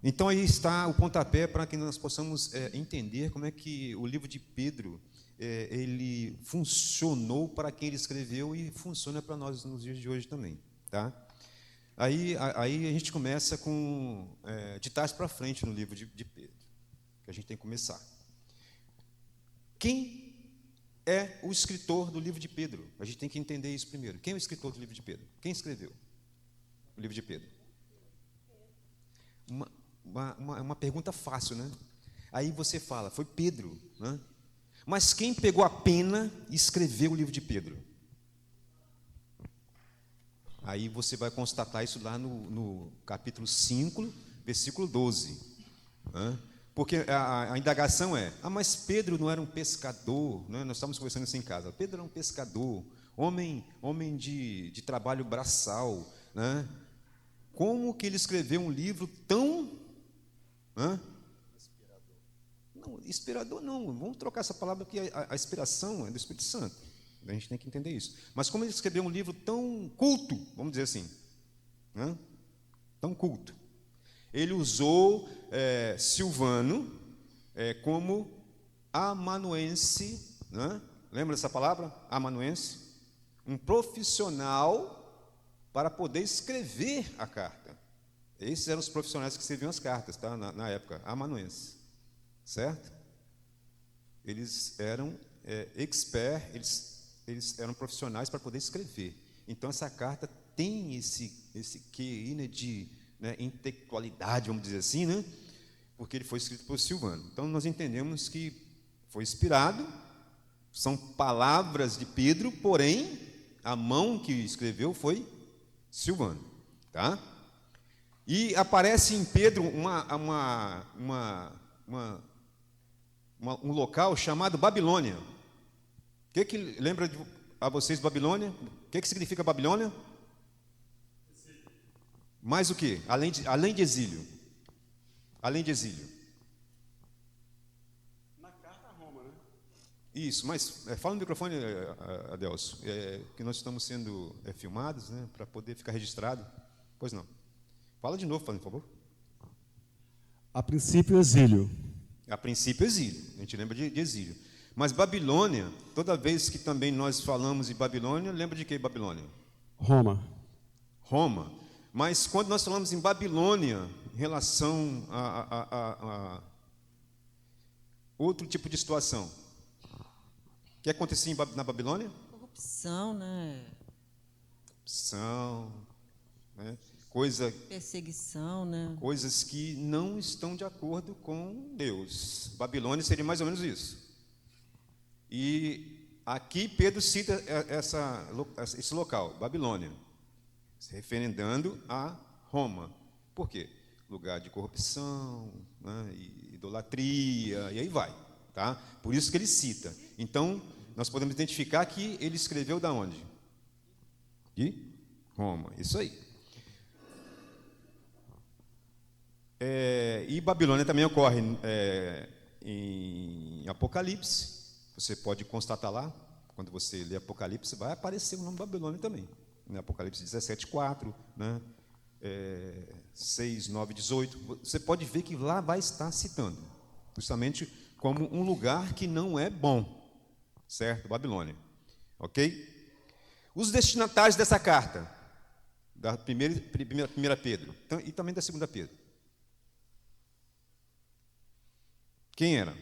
Então aí está o pontapé para que nós possamos entender como é que o livro de Pedro ele funcionou para quem ele escreveu e funciona para nós nos dias de hoje também, tá? Aí a gente começa com de trás para frente no livro de Pedro, que a gente tem que começar. Quem é o escritor do livro de Pedro? A gente tem que entender isso primeiro. Quem é o escritor do livro de Pedro? Quem escreveu o livro de Pedro? Uma pergunta fácil, né? Aí você fala, foi Pedro, né? Mas quem pegou a pena e escreveu o livro de Pedro? Aí você vai constatar isso lá no capítulo 5, versículo 12. Né? Porque a indagação é, mas Pedro não era um pescador, né? Nós estávamos conversando isso em casa. Pedro era um pescador, homem de trabalho braçal, né? Como que ele escreveu um livro tão... Inspirador não, vamos trocar essa palavra, porque a inspiração é do Espírito Santo, a gente tem que entender isso. Mas como ele escreveu um livro tão culto, vamos dizer assim, né? Tão culto, ele usou Silvano como amanuense, né? Lembra dessa palavra? Amanuense, um profissional para poder escrever a carta. Esses eram os profissionais que escreviam as cartas, tá? Na época, amanuense. Certo? Eles eram eles eram profissionais para poder escrever. Então, essa carta tem esse quê, né, de intelectualidade, vamos dizer assim, né? Porque ele foi escrito por Silvano. Então, nós entendemos que foi inspirado, são palavras de Pedro, porém, a mão que escreveu foi Silvano. Tá? E aparece em Pedro um local chamado Babilônia. O que lembra a vocês de Babilônia? O que significa Babilônia? Mais o que? Além de exílio. Além de exílio. Na carta a Roma, né? Isso, mas fala no microfone, Adelso, que nós estamos sendo filmados, né, para poder ficar registrado. Pois não. Fala de novo, por favor. A princípio, exílio. A princípio, exílio. A gente lembra de exílio. Mas Babilônia, toda vez que também nós falamos em Babilônia, lembra de que Babilônia? Roma. Roma. Mas quando nós falamos em Babilônia, em relação a outro tipo de situação, o que acontecia na Babilônia? Corrupção, né? Corrupção, né? Perseguição, né? Coisas que não estão de acordo com Deus. Babilônia seria mais ou menos isso. E aqui Pedro cita esse local, Babilônia, se referendando a Roma. Por quê? Lugar de corrupção, né, idolatria, e aí vai. Tá? Por isso que ele cita. Então, nós podemos identificar que ele escreveu da onde? De Roma, isso aí. E Babilônia também ocorre em Apocalipse. Você pode constatar lá, quando você lê Apocalipse, vai aparecer o nome Babilônia também. Né? Apocalipse 17:4, né? 6, 9, 18. Você pode ver que lá vai estar citando, justamente como um lugar que não é bom, certo? Babilônia, ok? Os destinatários dessa carta, da primeira Pedro, e também da segunda Pedro. Quem era?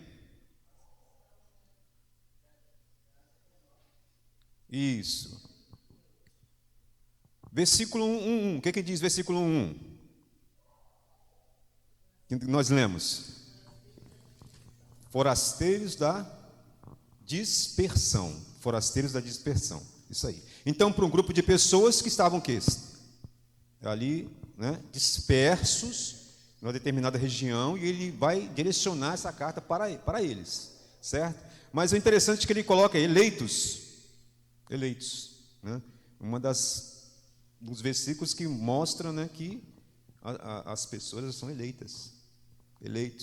Isso. Versículo 1. O que diz versículo 1? Que nós lemos. Forasteiros da dispersão. Forasteiros da dispersão. Isso aí. Então, para um grupo de pessoas que estavam ali, né, dispersos numa determinada região, e ele vai direcionar essa carta para eles, certo? Mas o interessante é que ele coloca eleitos, né? Dos versículos que mostram, né, que as pessoas são eleitos, ele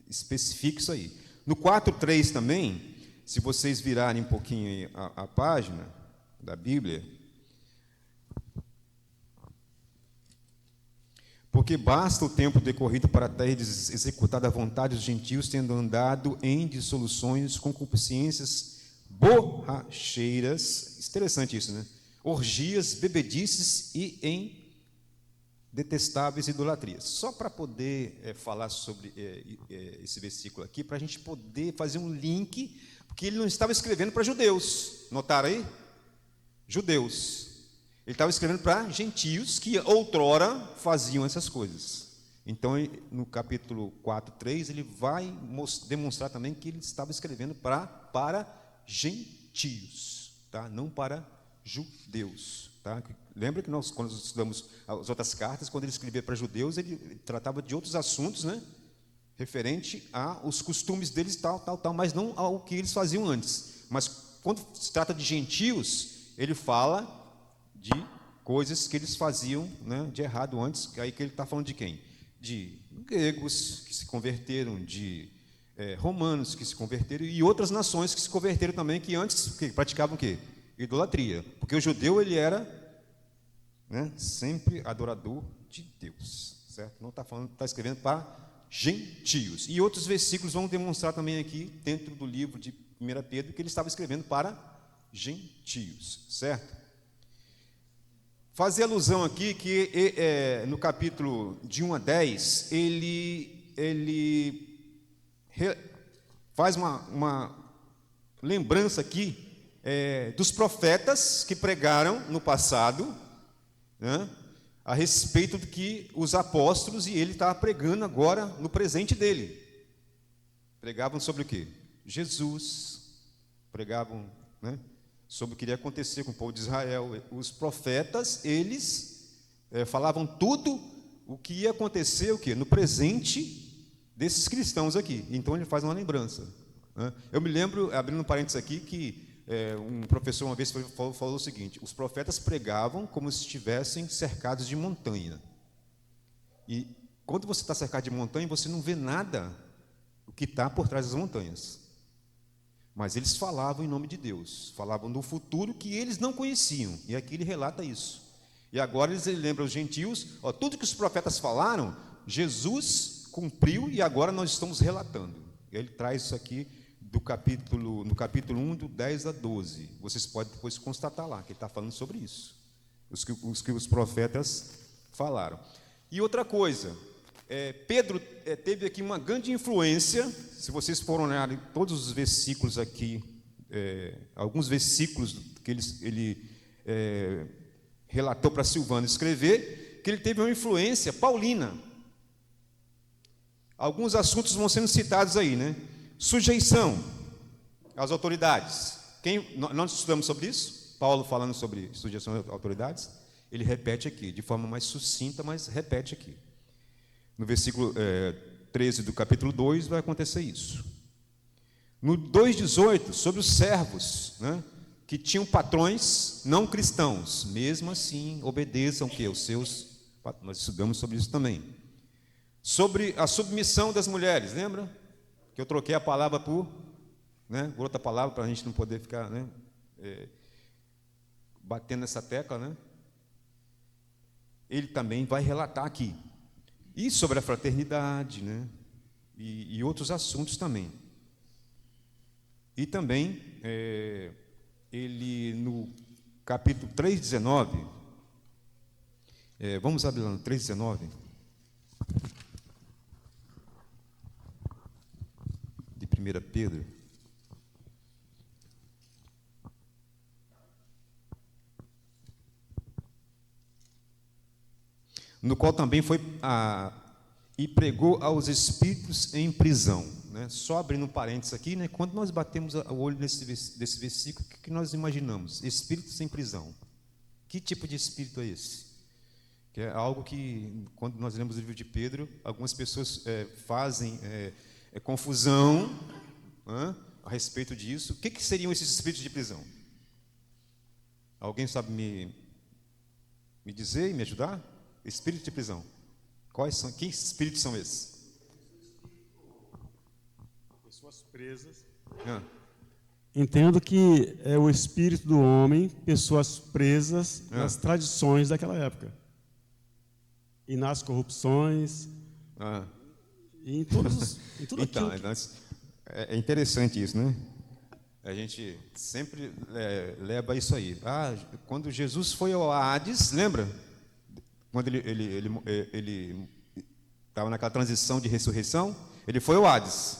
especifica isso aí. No 4:3 também, se vocês virarem um pouquinho a página da Bíblia, Porque basta o tempo decorrido para teres executado a vontade dos gentios, tendo andado em dissoluções, concupiscências, borracheiras, interessante isso, né? Orgias, bebedices e em detestáveis idolatrias. Só para poder falar sobre esse versículo aqui, para a gente poder fazer um link, porque ele não estava escrevendo para judeus, notaram aí? Judeus. Ele estava escrevendo para gentios que outrora faziam essas coisas. Então, no capítulo 4, 3, ele vai demonstrar também que ele estava escrevendo para gentios, tá? Não para judeus. Tá? Lembra que nós, quando estudamos as outras cartas, quando ele escrevia para judeus, ele tratava de outros assuntos, né? Referente aos costumes deles, tal, mas não ao que eles faziam antes. Mas quando se trata de gentios, ele fala de coisas que eles faziam, né, de errado antes. Aí que ele está falando de quem? De gregos que se converteram, de romanos que se converteram e outras nações que se converteram também, que antes praticavam o quê? Idolatria. Porque o judeu, ele era, né, sempre adorador de Deus, certo? Não está falando, está escrevendo para gentios. E outros versículos vão demonstrar também aqui, dentro do livro de 1 Pedro, que ele estava escrevendo para gentios, certo? Fazer alusão aqui que no capítulo de 1 a 10, ele faz uma lembrança aqui dos profetas que pregaram no passado, né, a respeito do que os apóstolos e ele estava pregando agora no presente dele. Pregavam sobre o quê? Jesus. Pregavam, né, sobre o que iria acontecer com o povo de Israel. Os profetas, eles falavam tudo o que ia acontecer o quê? No presente desses cristãos aqui. Então ele faz uma lembrança, né? Eu me lembro, abrindo um parênteses aqui, que um professor uma vez falou o seguinte: os profetas pregavam como se estivessem cercados de montanha. E quando você está cercado de montanha, você não vê nada o que está por trás das montanhas. Mas eles falavam em nome de Deus, falavam do futuro que eles não conheciam, e aqui ele relata isso. E agora ele lembra os gentios, tudo que os profetas falaram, Jesus cumpriu e agora nós estamos relatando. Ele traz isso aqui no capítulo 1, do 10 a 12. Vocês podem depois constatar lá, que ele está falando sobre isso, os que os profetas falaram. E outra coisa, Pedro teve aqui uma grande influência. Se vocês forem olhar em todos os versículos aqui, alguns versículos que ele relatou para Silvano escrever, que ele teve uma influência paulina. Alguns assuntos vão sendo citados aí, né? Sujeição às autoridades. Nós estudamos sobre isso? Paulo falando sobre sujeição às autoridades, ele repete aqui, de forma mais sucinta, mas repete aqui. No versículo 13 do capítulo 2 vai acontecer isso. No 2,18, sobre os servos, né, que tinham patrões não cristãos, mesmo assim obedeçam que os seus. Nós estudamos sobre isso também. Sobre a submissão das mulheres, lembra? Que eu troquei a palavra por outra palavra, para a gente não poder ficar, né, batendo nessa tecla, né? Ele também vai relatar aqui. E sobre a fraternidade, né? E outros assuntos também. E também, ele no capítulo 3,19, vamos abrir lá no 3,19, de 1 Pedro. No qual também foi e pregou aos espíritos em prisão, né? Só abrindo um parênteses aqui, né? Quando nós batemos o olho desse versículo, o que nós imaginamos? Espíritos em prisão. Que tipo de espírito é esse? Que é algo que, quando nós lemos o livro de Pedro, algumas pessoas fazem confusão a respeito disso. O que seriam esses espíritos de prisão? Alguém sabe me dizer e me ajudar? Espírito de prisão. Quais são? Que espíritos são esses? Pessoas presas. Entendo que é o espírito do homem, pessoas presas nas tradições daquela época. E nas corrupções, Ah. e em todos, em tudo Então, aquilo. é interessante isso, né? A gente sempre leva isso aí. Quando Jesus foi ao Hades, lembra? Quando ele estava naquela transição de ressurreição, ele foi ao Hades,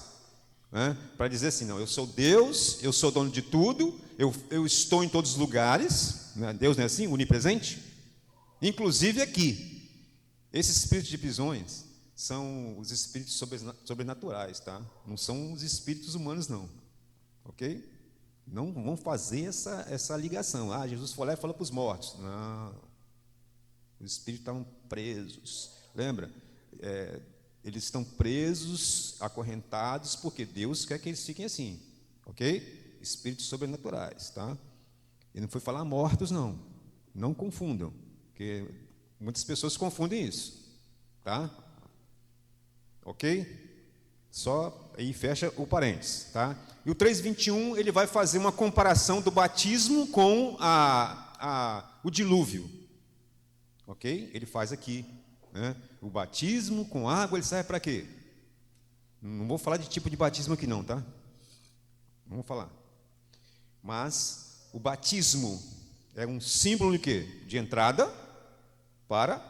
né? Para dizer assim, não, eu sou Deus, eu sou dono de tudo, eu estou em todos os lugares, né? Deus não é assim, onipresente? Inclusive aqui. Esses espíritos de prisões são os espíritos sobrenaturais, tá? Não são os espíritos humanos, não. Ok? Não vão fazer essa ligação. Jesus foi lá e falou para os mortos. Não. Os espíritos estavam presos. Lembra? Eles estão presos, acorrentados, porque Deus quer que eles fiquem assim. Ok? Espíritos sobrenaturais, tá? Ele não foi falar mortos, não. Não confundam, porque muitas pessoas confundem isso, tá? Ok? Só aí fecha o parênteses, tá? E o 3:21 ele vai fazer uma comparação do batismo com o dilúvio, ok? Ele faz aqui, né? O batismo com água ele serve para quê? Não vou falar de tipo de batismo aqui não, tá? Não vou falar. Mas o batismo é um símbolo de quê? De entrada para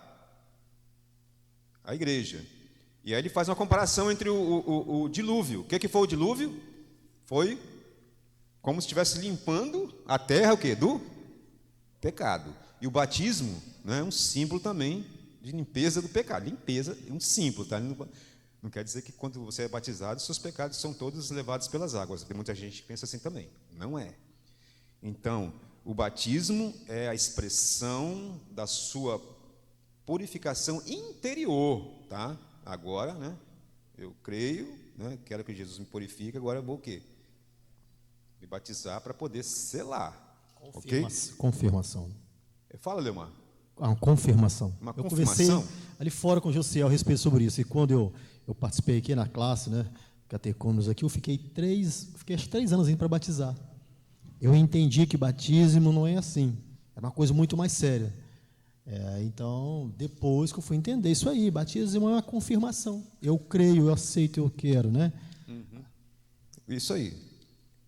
a igreja. E aí ele faz uma comparação entre o dilúvio. O que foi o dilúvio? Foi como se estivesse limpando a terra, o quê? Do pecado. E o batismo, né, é um símbolo também de limpeza do pecado. Limpeza é um símbolo, tá? Não quer dizer que quando você é batizado, seus pecados são todos levados pelas águas. Tem muita gente que pensa assim também. Não é. Então, o batismo é a expressão da sua purificação interior, tá? Agora, né? Eu creio, né? Quero que Jesus me purifique. Agora eu vou o quê? Me batizar para poder selar. Ok? Confirmação. Fala, Leomar. Uma confirmação. Uma eu confirmação? conversei ali fora com o Josiel a respeito sobre isso. E quando eu participei aqui na classe, né? Catecúmenos aqui, eu fiquei acho 3 anos indo para batizar. Eu entendi que batismo não é assim. É uma coisa muito mais séria. Então, depois que eu fui entender isso aí, batismo é uma confirmação. Eu creio, eu aceito, eu quero, né? Isso aí,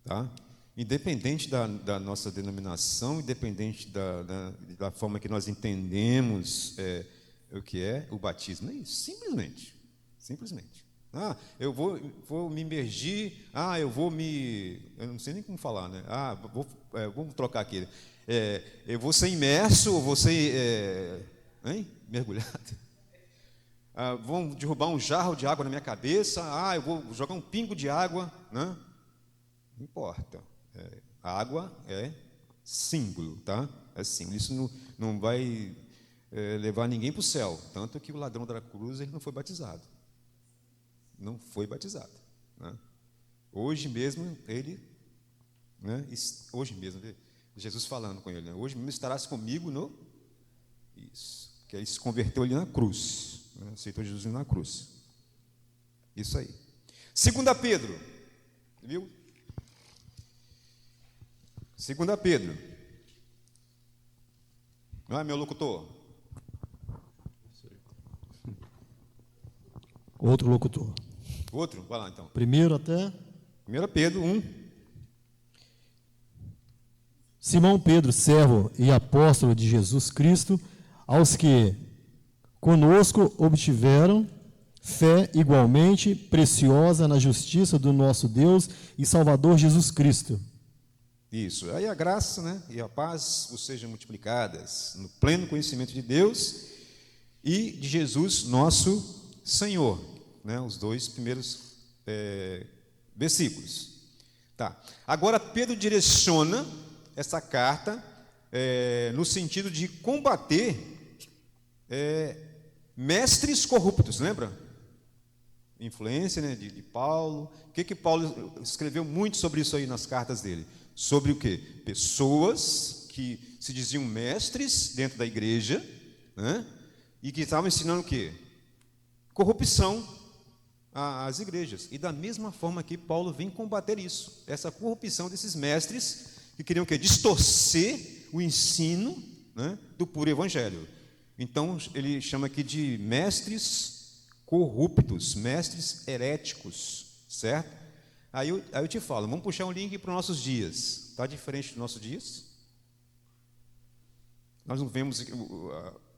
tá? Independente da nossa denominação, independente da forma que nós entendemos o que é o batismo, é isso, simplesmente. Eu vou me imergir, eu não sei nem como falar, né? Vamos trocar aqui. Eu vou ser imerso, ou vou ser mergulhado. Vão derrubar um jarro de água na minha cabeça. Eu vou jogar um pingo de água, né? Não importa. A água é símbolo, tá? É símbolo. Isso não vai levar ninguém para o céu. Tanto que o ladrão da cruz ele não foi batizado. Não foi batizado, né? Hoje mesmo ele, né? Hoje mesmo Jesus falando com ele, né? Hoje mesmo estarás comigo no isso, que ele se converteu ali na cruz, né? Aceitou Jesus na cruz. Isso aí. 2 Pedro, viu? 2 Pedro. Não é, meu locutor? Outro locutor. Outro? Vai lá então. Primeiro até 1 Pedro 1. Simão Pedro, servo e apóstolo de Jesus Cristo, aos que conosco obtiveram fé igualmente preciosa na justiça do nosso Deus e Salvador Jesus Cristo. Isso. Aí a graça, né, e a paz vos sejam multiplicadas no pleno conhecimento de Deus e de Jesus, nosso Senhor. Né, os 2 primeiros versículos. Tá. Agora, Pedro direciona essa carta no sentido de combater mestres corruptos, lembra? Influência, né, de Paulo. O que Paulo escreveu muito sobre isso aí nas cartas dele? Sobre o quê? Pessoas que se diziam mestres dentro da igreja, né, e que estavam ensinando o quê? Corrupção às igrejas. E da mesma forma que Paulo vem combater isso, essa corrupção desses mestres que queriam o quê? Distorcer o ensino, né, do puro evangelho. Então, ele chama aqui de mestres corruptos, mestres heréticos, certo? Aí eu te falo, vamos puxar um link para os nossos dias. Está diferente dos nossos dias? Nós não vemos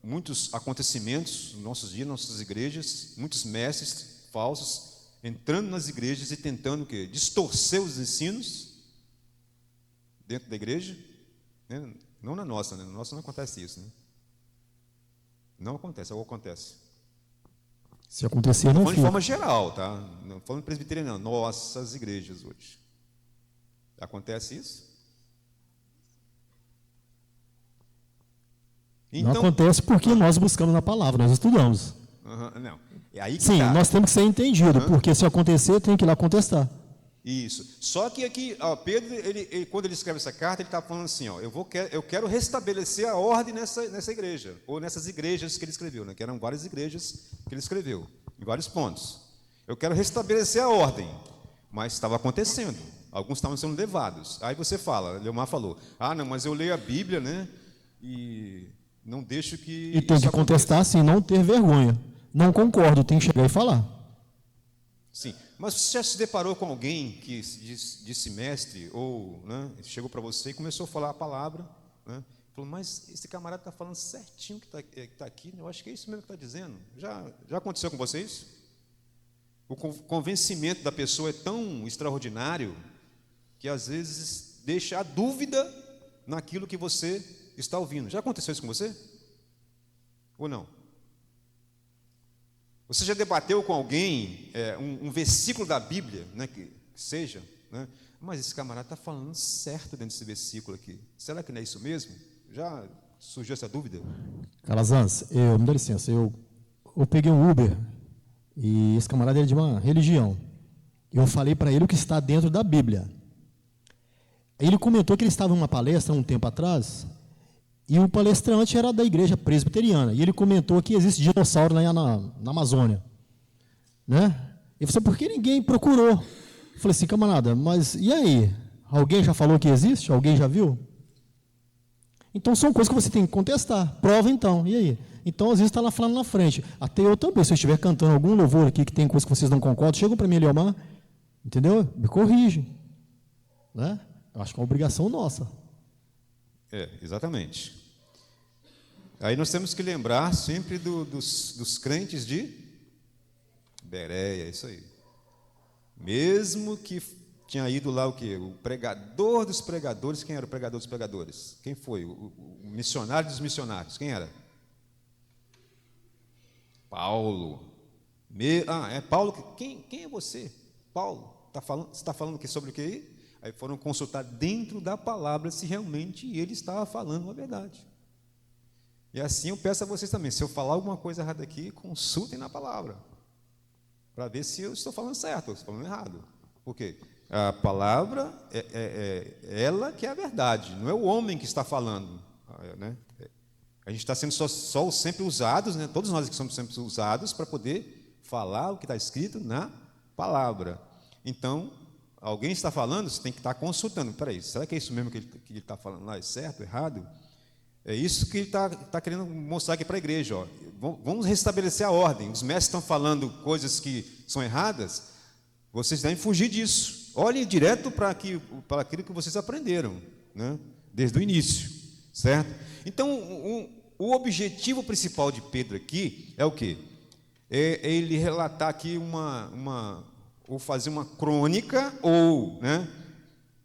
muitos acontecimentos nos nossos dias, nas nossas igrejas, muitos mestres falsos entrando nas igrejas e tentando o quê? Distorcer os ensinos dentro da igreja. Né? Não na nossa, né? Na nossa não acontece isso. Né? Não acontece, algo acontece. Se acontecer, não Falando de fica. forma geral, tá? Não falando presbiteriano, não. Nossas igrejas hoje. Acontece isso? Não acontece porque nós buscamos na palavra, nós estudamos. Não. É aí que Sim, tá. nós temos que ser entendido, porque se acontecer, tem que ir lá contestar. Isso. Só que aqui, Pedro, quando ele escreve essa carta, ele está falando assim, eu quero restabelecer a ordem nessa igreja, ou nessas igrejas que ele escreveu, né, que eram várias igrejas que ele escreveu, em vários pontos. Eu quero restabelecer a ordem, mas estava acontecendo. Alguns estavam sendo levados. Aí você fala, Leomar falou, não, mas eu leio a Bíblia, né, e não deixo que E tem que contestar, sim, não ter vergonha. Não concordo, tem que chegar e falar. Sim, mas você já se deparou com alguém que disse mestre, ou né, chegou para você e começou a falar a palavra, né, falou, mas esse camarada está falando certinho que está aqui, eu acho que é isso mesmo que está dizendo. Já aconteceu com vocês? O convencimento da pessoa é tão extraordinário que às vezes deixa a dúvida naquilo que você está ouvindo. Já aconteceu isso com você? Ou não? Você já debateu com alguém um versículo da Bíblia, né, que seja, né, mas esse camarada está falando certo dentro desse versículo aqui. Será que não é isso mesmo? Já surgiu essa dúvida? Calazans, me dá licença, eu peguei um Uber e esse camarada é de uma religião. Eu falei para ele o que está dentro da Bíblia. Ele comentou que ele estava em uma palestra um tempo atrás e o palestrante era da igreja presbiteriana. E ele comentou que existe dinossauro lá na Amazônia. Né? E eu falei, por que ninguém procurou? Eu falei assim, camarada, mas e aí? Alguém já falou que existe? Alguém já viu? Então são coisas que você tem que contestar. Prova então, e aí? Então às vezes está lá falando na frente. Até eu também, se eu estiver cantando algum louvor aqui que tem coisas que vocês não concordam, chegam para mim, Leomar, entendeu? Me corrige. Né? Eu acho que é uma obrigação nossa. Exatamente. Aí nós temos que lembrar sempre dos crentes de Bereia, isso aí. Mesmo que tinha ido lá o quê? O pregador dos pregadores. Quem era o pregador dos pregadores? Quem foi? O missionário dos missionários. Quem era? Paulo. É Paulo. Quem é você? Paulo. Você está falando aqui sobre o quê? Aí foram consultar dentro da palavra se realmente ele estava falando a verdade. E assim eu peço a vocês também, se eu falar alguma coisa errada aqui, consultem na palavra, para ver se eu estou falando certo ou estou falando errado. Por quê? A palavra ela que é a verdade, não é o homem que está falando. Né? A gente está sendo só sempre usados, né? Todos nós que somos sempre usados para poder falar o que está escrito na palavra. Então, alguém está falando, você tem que estar consultando. Peraí, será que é isso mesmo que ele está falando lá? É certo, errado? É isso que ele está querendo mostrar aqui para a igreja. Ó. Vamos restabelecer a ordem. Os mestres estão falando coisas que são erradas, vocês devem fugir disso. Olhem direto para aquilo que vocês aprenderam, né? Desde o início, certo? Então, o objetivo principal de Pedro aqui é o quê? É ele relatar aqui ou fazer uma crônica, ou né,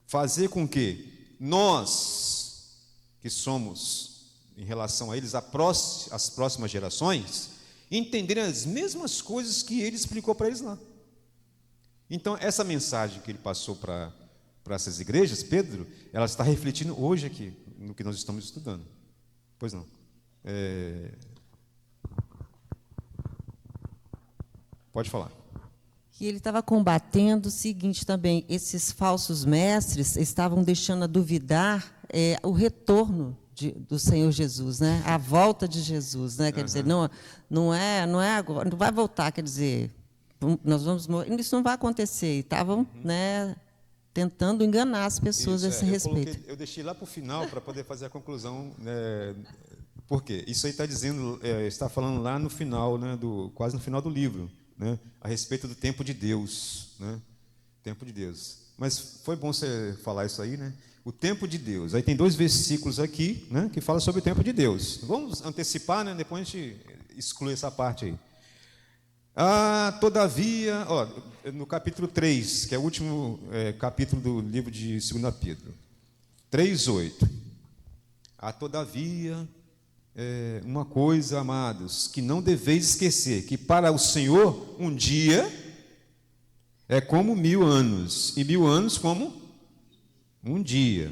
fazer com que nós, que somos, em relação a eles, as próximas gerações, entenderem as mesmas coisas que ele explicou para eles lá. Então, essa mensagem que ele passou para essas igrejas, Pedro, ela está refletindo hoje aqui, no que nós estamos estudando. Pois não. Pode falar. E ele estava combatendo o seguinte também, esses falsos mestres estavam deixando a duvidar o retorno do Senhor Jesus, né? A volta de Jesus, né? Quer dizer, não é agora, não vai voltar, quer dizer, nós vamos morrer, isso não vai acontecer. E estavam, né, tentando enganar as pessoas a esse respeito. Eu deixei lá para o final para poder fazer a conclusão, né, Por quê? Isso aí está dizendo, está falando lá no final, né, quase no final do livro, né, a respeito do tempo de Deus, né, tempo de Deus. Mas foi bom você falar isso aí, né? O tempo de Deus. Aí tem 2 versículos aqui, né, que falam sobre o tempo de Deus. Vamos antecipar, né? Depois a gente exclui essa parte aí. Todavia, no capítulo 3, que é o último capítulo do livro de 2 Pedro, 3:8. Todavia, uma coisa, amados, que não deveis esquecer, que para o Senhor um dia é como 1000 anos, e 1000 anos como um dia.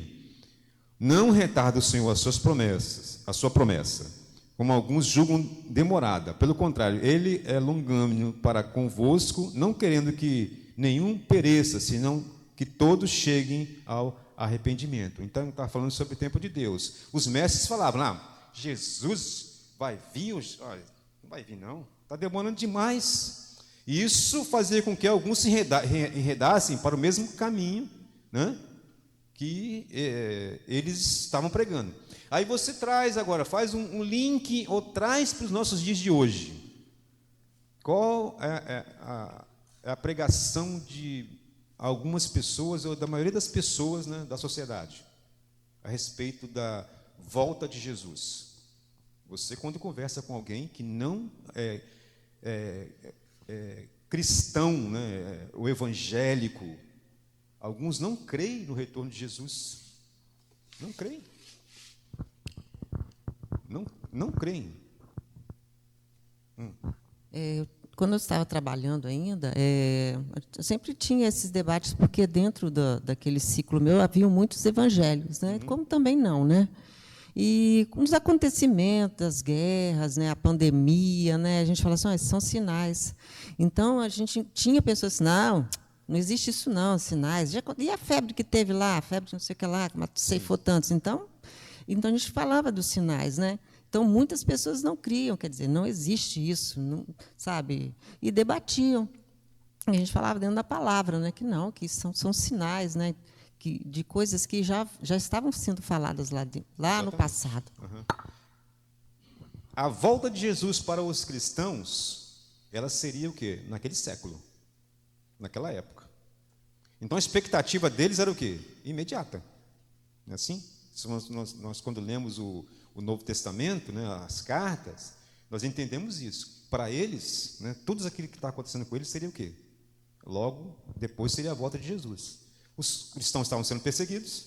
Não retarda o Senhor as suas promessas, a sua promessa, como alguns julgam demorada. Pelo contrário, ele é longânimo para convosco, não querendo que nenhum pereça, senão que todos cheguem ao arrependimento. Então, está falando sobre o tempo de Deus. Os mestres falavam, Jesus vai vir, não vai vir não, está demorando demais. Isso fazia com que alguns se enredassem para o mesmo caminho, né, que eles estavam pregando. Aí você traz agora, faz um link, ou traz para os nossos dias de hoje. Qual é a pregação de algumas pessoas, ou da maioria das pessoas, né, da sociedade, a respeito da volta de Jesus? Você, quando conversa com alguém que não é cristão, né, o evangélico, alguns não creem no retorno de Jesus. Não creem. Não creem. Quando eu estava trabalhando ainda, eu sempre tinha esses debates, porque dentro daquele ciclo meu haviam muitos evangelhos, né? Como também não, né? E com os acontecimentos, as guerras, né, a pandemia, né, a gente fala assim, são sinais. Então, a gente tinha pessoas assim, não existe isso não, sinais. E a febre que teve lá, a febre de não sei o que lá, que ceifou tantos. Então, a gente falava dos sinais, né? Então, muitas pessoas não criam, quer dizer, não existe isso, não, sabe? E debatiam. E a gente falava dentro da palavra, né, que não, que são sinais, né, de coisas que já estavam sendo faladas lá no passado. Uhum. A volta de Jesus para os cristãos, ela seria o quê? Naquele século, naquela época. Então, a expectativa deles era o quê? Imediata. Não é assim? Nós quando lemos o Novo Testamento, né, as cartas, nós entendemos isso. Para eles, né, tudo aquilo que está acontecendo com eles seria o quê? Logo depois seria a volta de Jesus. Os cristãos estavam sendo perseguidos,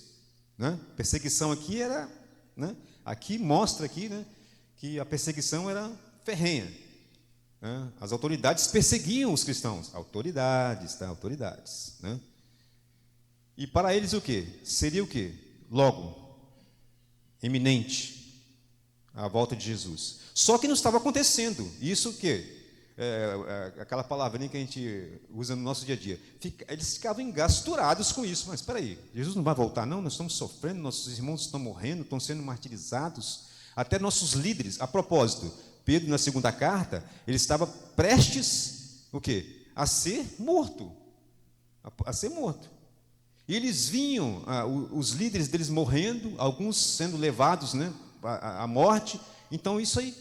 né? Perseguição aqui era, né? Aqui mostra aqui, né, que a perseguição era ferrenha, né? As autoridades perseguiam os cristãos, autoridades, né? E para eles o quê? Seria o quê? Logo, iminente, a volta de Jesus. Só que não estava acontecendo. Isso o quê? Aquela palavrinha que a gente usa no nosso dia a dia. Eles ficavam engasturados com isso. Mas espera aí, Jesus não vai voltar não? Nós estamos sofrendo, nossos irmãos estão morrendo, estão sendo martirizados. Até nossos líderes, a propósito, Pedro na segunda carta, ele estava prestes o quê? A ser morto. A ser morto. E eles vinham, os líderes deles morrendo, alguns sendo levados, né, à morte. Então, isso aí,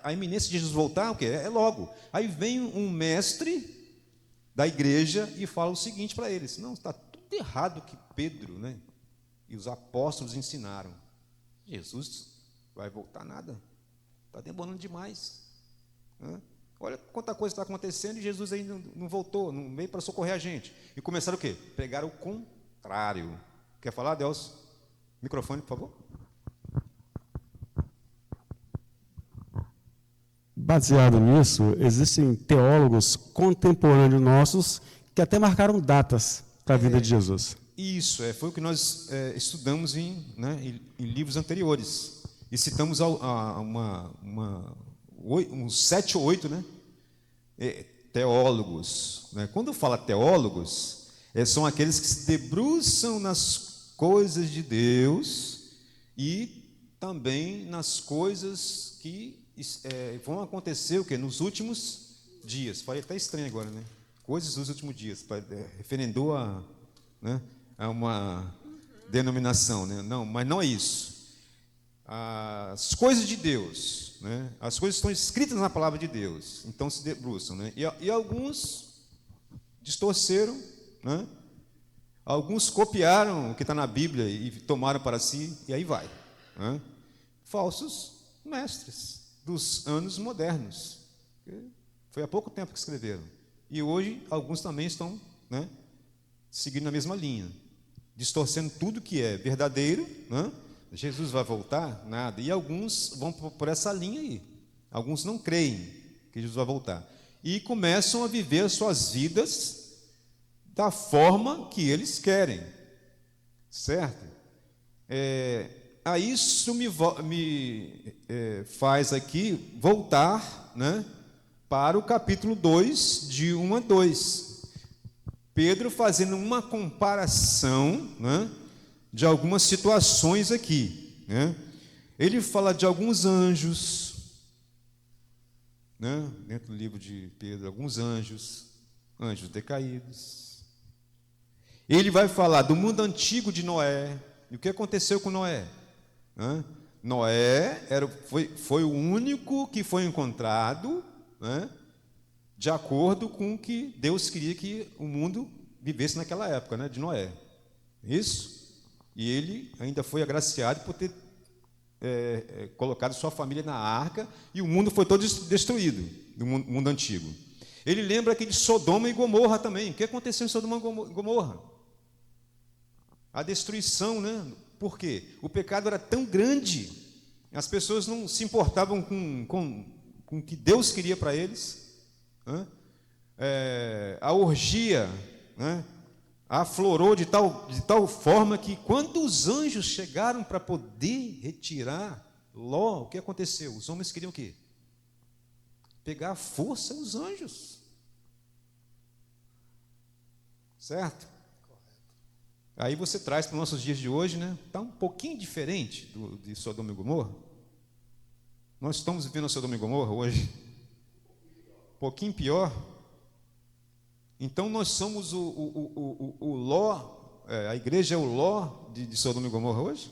a iminência de Jesus voltar, o quê? É logo. Aí vem um mestre da igreja e fala o seguinte para eles: não, está tudo errado que Pedro, né, e os apóstolos ensinaram. Jesus vai voltar nada. Está demorando demais. Olha quanta coisa está acontecendo e Jesus ainda não voltou, não veio para socorrer a gente. E começaram o quê? Pregar o contrário. Quer falar, Delcio? Microfone, por favor. Baseado nisso, existem teólogos contemporâneos nossos que até marcaram datas para a vida de Jesus. Isso, foi o que nós estudamos em livros anteriores. E citamos uns 7 ou 8, né, teólogos. Né? Quando fala teólogos, são aqueles que se debruçam nas coisas de Deus e também nas coisas que vão acontecer o quê? Nos últimos dias. Falei até estranho agora, né? Coisas dos últimos dias. Referendou a uma denominação, né? Não, mas não é isso. as coisas de Deus, né? As coisas estão escritas na palavra de Deus, então se debruçam, né? E alguns distorceram, né? Alguns copiaram o que está na Bíblia e tomaram para si, e aí vai, né? Falsos mestres dos anos modernos. Foi há pouco tempo que escreveram. E hoje alguns também estão, né, seguindo a mesma linha, distorcendo tudo que é verdadeiro, né? Jesus vai voltar? Nada. E alguns vão por essa linha aí. Alguns não creem que Jesus vai voltar. E começam a viver as suas vidas da forma que eles querem. Certo? A isso me faz aqui voltar, né, para o capítulo 2, de 1 a 2. Pedro fazendo uma comparação, né, de algumas situações aqui, né? Ele fala de alguns anjos, né, dentro do livro de Pedro, alguns anjos decaídos. Ele vai falar do mundo antigo de Noé, e o que aconteceu com Noé, né? Noé foi o único que foi encontrado, né, de acordo com o que Deus queria que o mundo vivesse naquela época, né, de Noé. Isso? E ele ainda foi agraciado por ter colocado sua família na arca, e o mundo foi todo destruído, do mundo antigo. Ele lembra aqui de Sodoma e Gomorra também. O que aconteceu em Sodoma e Gomorra? A destruição, né? Por quê? O pecado era tão grande, as pessoas não se importavam com o que Deus queria para eles, né? A orgia, né, aflorou de tal forma que, quando os anjos chegaram para poder retirar Ló, o que aconteceu? Os homens queriam o quê? Pegar à força os anjos. Certo? Aí você traz para os nossos dias de hoje, né? Está um pouquinho diferente de Sodoma e Gomorra. Nós estamos vivendo a Sodoma e Gomorra hoje. Um pouquinho pior. Então nós somos o Ló, a igreja é o Ló de Sodoma e Gomorra hoje?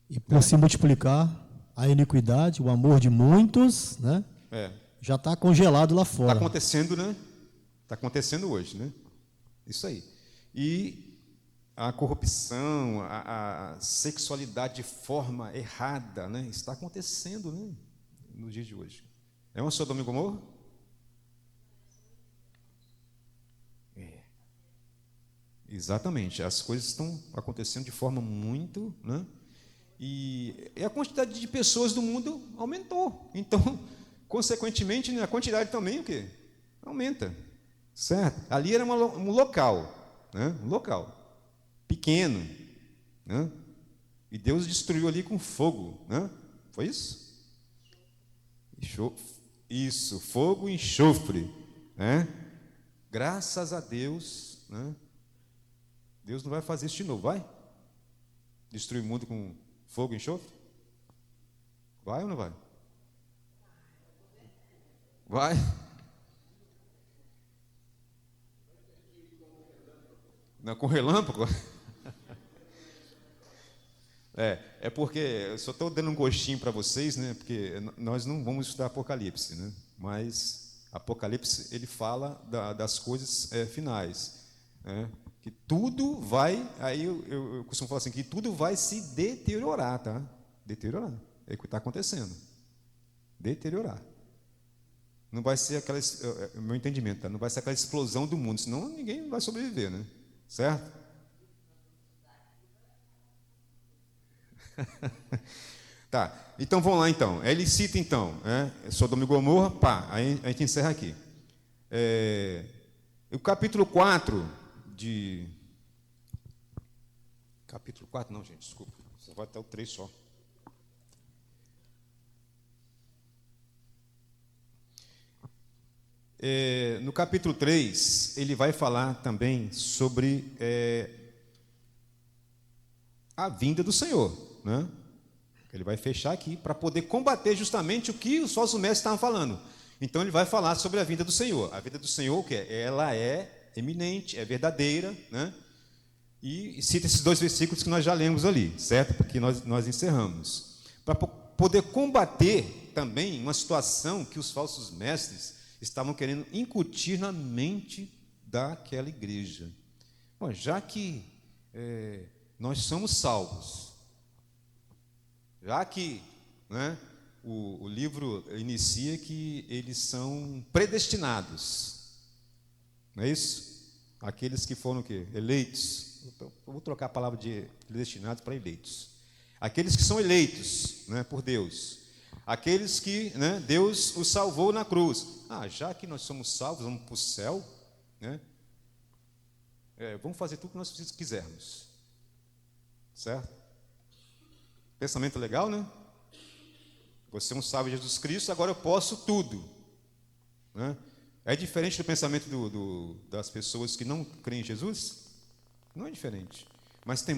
E por se multiplicar a iniquidade, o amor de muitos, né? Já está congelado lá fora. Está acontecendo, né? Está acontecendo hoje, né? Isso aí. E a corrupção, a sexualidade de forma errada, né, está acontecendo, né, nos dias de hoje. É uma Sodoma e Gomorra? Exatamente. As coisas estão acontecendo de forma muito, né, e a quantidade de pessoas do mundo aumentou. Então, consequentemente, né, a quantidade também o quê? Aumenta. Certo? Ali era um local, né, um local pequeno, né? E Deus destruiu ali com fogo, né? Foi isso? Isso, fogo e enxofre, né? Graças a Deus, né? Deus não vai fazer isso de novo, vai? Destruir o mundo com fogo e enxofre? Vai ou não vai? Vai? Não, com relâmpago? É porque eu só estou dando um gostinho para vocês, né? Porque nós não vamos estudar Apocalipse, né? Mas Apocalipse ele fala das coisas finais, né? Que tudo vai, aí eu costumo falar assim, que tudo vai se deteriorar, tá? Deteriorar, é o que está acontecendo, deteriorar. Não vai ser aquela, meu entendimento, tá? Não vai ser aquela explosão do mundo, senão ninguém vai sobreviver, né? Certo? Tá, então vamos lá então. Ele cita então, Sodoma e Gomorra, pá, aí a gente encerra aqui. O capítulo 4 de... Capítulo 4? Não, gente, desculpa. Só vai até o 3 só. No capítulo 3, ele vai falar também sobre a vinda do Senhor, né? Ele vai fechar aqui para poder combater justamente o que os falsos mestres estavam falando. Então ele vai falar sobre a vinda do Senhor. A vinda do Senhor, o que é? Ela é eminente, é verdadeira, né? E cita esses 2 versículos que nós já lemos ali, certo? Porque nós encerramos. Para poder combater também uma situação que os falsos mestres estavam querendo incutir na mente daquela igreja. Bom, já que nós somos salvos, já que, né, o livro inicia que eles são predestinados, não é isso? Aqueles que foram o quê? Eleitos. Eu vou trocar a palavra de predestinados para eleitos. Aqueles que são eleitos, né, por Deus. Aqueles que, né, Deus os salvou na cruz. Já que nós somos salvos, vamos para o céu, né? Vamos fazer tudo o que nós quisermos. Certo? Pensamento legal, né? Você é um salvo de Jesus Cristo, agora eu posso tudo. Né? É diferente do pensamento das pessoas que não creem em Jesus? Não é diferente. Mas tem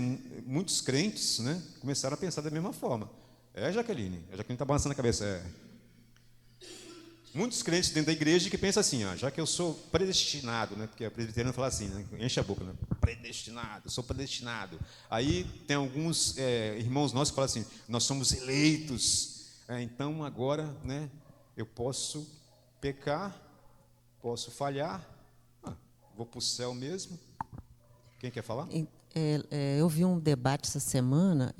muitos crentes, né, começaram a pensar da mesma forma. Jaqueline? A Jaqueline está balançando a cabeça. Muitos crentes dentro da igreja que pensam assim, já que eu sou predestinado, né, porque a presbiteriana fala assim, né, enche a boca, né, predestinado, sou predestinado. Aí tem alguns irmãos nossos que falam assim, nós somos eleitos. Então agora, né, eu posso pecar, posso falhar, vou para o céu mesmo. Quem quer falar? Eu vi um debate essa semana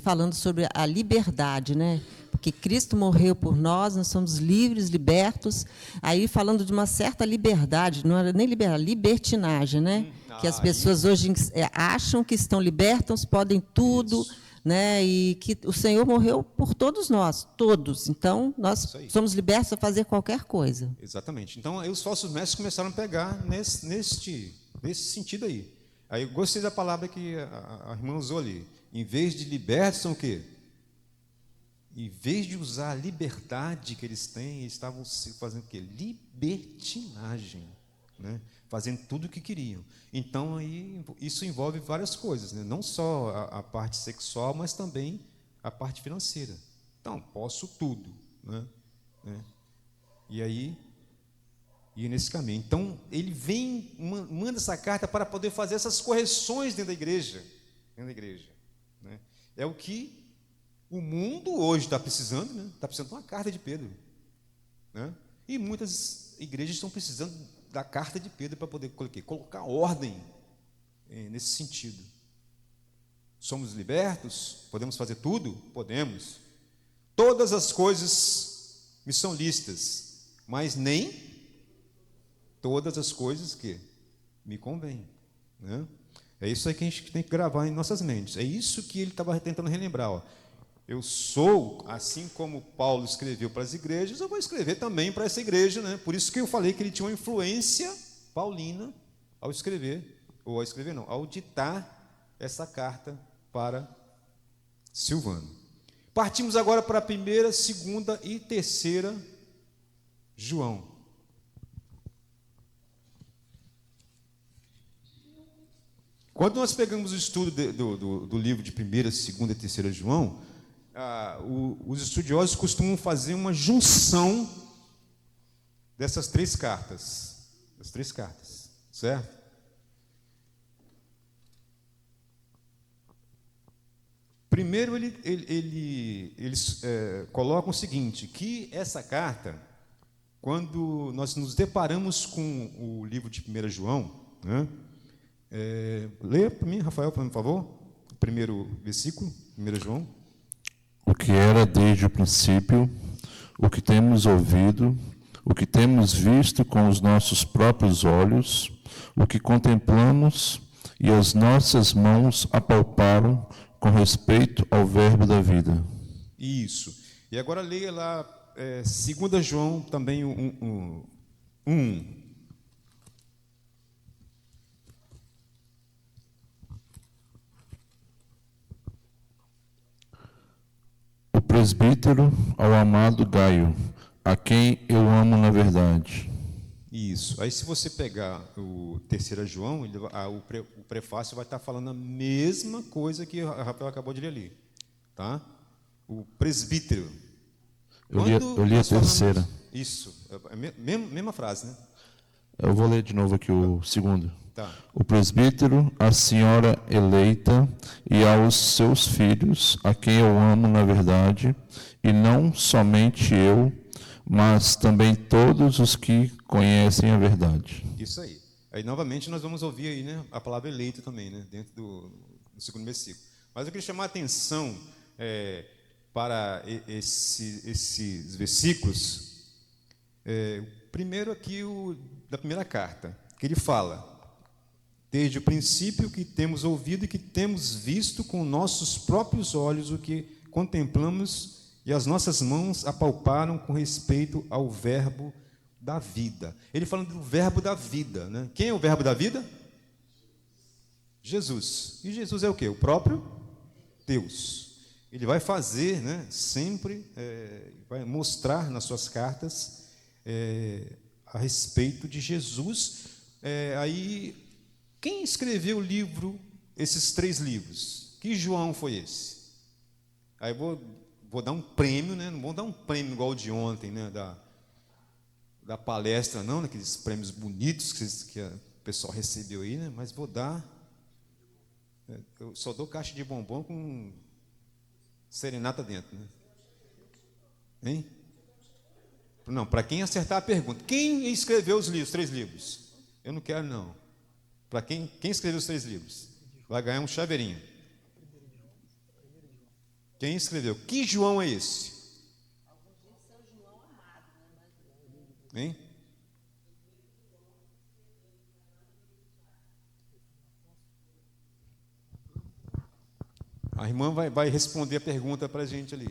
falando sobre a liberdade, né? Porque Cristo morreu por nós somos livres, libertos. Aí falando de uma certa liberdade, não era nem liberdade, libertinagem, né? Que as pessoas hoje acham que estão libertas, podem tudo. Isso. Né, e que o Senhor morreu por todos nós, todos. Então, nós somos libertos a fazer qualquer coisa. Exatamente. Então, aí os falsos mestres começaram a pegar nesse sentido aí. Aí eu gostei da palavra que a irmã usou ali. Em vez de libertos, são o quê? Em vez de usar a liberdade que eles têm, eles estavam fazendo o quê? Libertinagem. Né? Fazendo tudo o que queriam. Então, aí, isso envolve várias coisas, né? Não só a parte sexual, mas também a parte financeira. Então, posso tudo. Né? E aí, ia nesse caminho. Então, ele vem, manda essa carta para poder fazer essas correções dentro da igreja. Né? É o que o mundo hoje está precisando, né? Está precisando de uma carta de Pedro. Né? E muitas igrejas estão precisando da carta de Pedro para poder colocar ordem nesse sentido. Somos libertos? Podemos fazer tudo? Podemos. Todas as coisas me são lícitas, mas nem todas as coisas que me convêm. Né? É isso aí que a gente tem que gravar em nossas mentes. É isso que ele estava tentando relembrar. Eu sou, assim como Paulo escreveu para as igrejas, eu vou escrever também para essa igreja, né? Por isso que eu falei que ele tinha uma influência paulina ao ditar essa carta para Silvano. Partimos agora para a 1ª, 2ª e 3ª João. Quando nós pegamos o estudo do livro de 1ª, 2ª e 3ª João, os estudiosos costumam fazer uma junção dessas 3 cartas. Das 3 cartas, certo? Primeiro, eles colocam o seguinte, que essa carta, quando nós nos deparamos com o livro de 1 João, né? Leia para mim, Rafael, por favor, o primeiro versículo, 1 João. O que era desde o princípio, o que temos ouvido, o que temos visto com os nossos próprios olhos, o que contemplamos e as nossas mãos apalparam com respeito ao verbo da vida. Isso. E agora leia lá 2 João, também 1. O presbítero ao amado Gaio, a quem eu amo na verdade. Isso. Aí, se você pegar o 3 João, o prefácio vai estar falando a mesma coisa que a Rafael acabou de ler ali. Tá? O presbítero. Eu li a 3ª. Isso. Mesma frase, né? Eu vou ler de novo aqui o 2º. Tá. o presbítero, a senhora eleita e aos seus filhos, a quem eu amo na verdade, e não somente eu, mas também todos os que conhecem a verdade. Isso aí. Aí, novamente, nós vamos ouvir aí, né, a palavra eleito também, né, dentro do segundo versículo. Mas eu queria chamar a atenção para esses versículos. Primeiro aqui, da primeira carta, que ele fala: desde o princípio que temos ouvido e que temos visto com nossos próprios olhos o que contemplamos e as nossas mãos apalparam com respeito ao verbo da vida. Ele falando do verbo da vida, né? Quem é o verbo da vida? Jesus. E Jesus é o quê? O próprio Deus. Ele vai fazer, né, sempre, vai mostrar nas suas cartas a respeito de Jesus. Aí, quem escreveu o livro, esses 3 livros? Que João foi esse? Aí vou dar um prêmio, né? Não vou dar um prêmio igual o de ontem, né? Da palestra, não, naqueles prêmios bonitos que o pessoal recebeu aí, né? Mas vou dar. Eu só dou caixa de bombom com serenata dentro, né? Hein? Não, para quem acertar a pergunta. Quem escreveu os livros, 3 livros? Eu não quero, não. Para quem escreveu os 3 livros? Vai ganhar um chaveirinho. Quem escreveu? Que João é esse? Hein? A irmã vai responder a pergunta para a gente ali.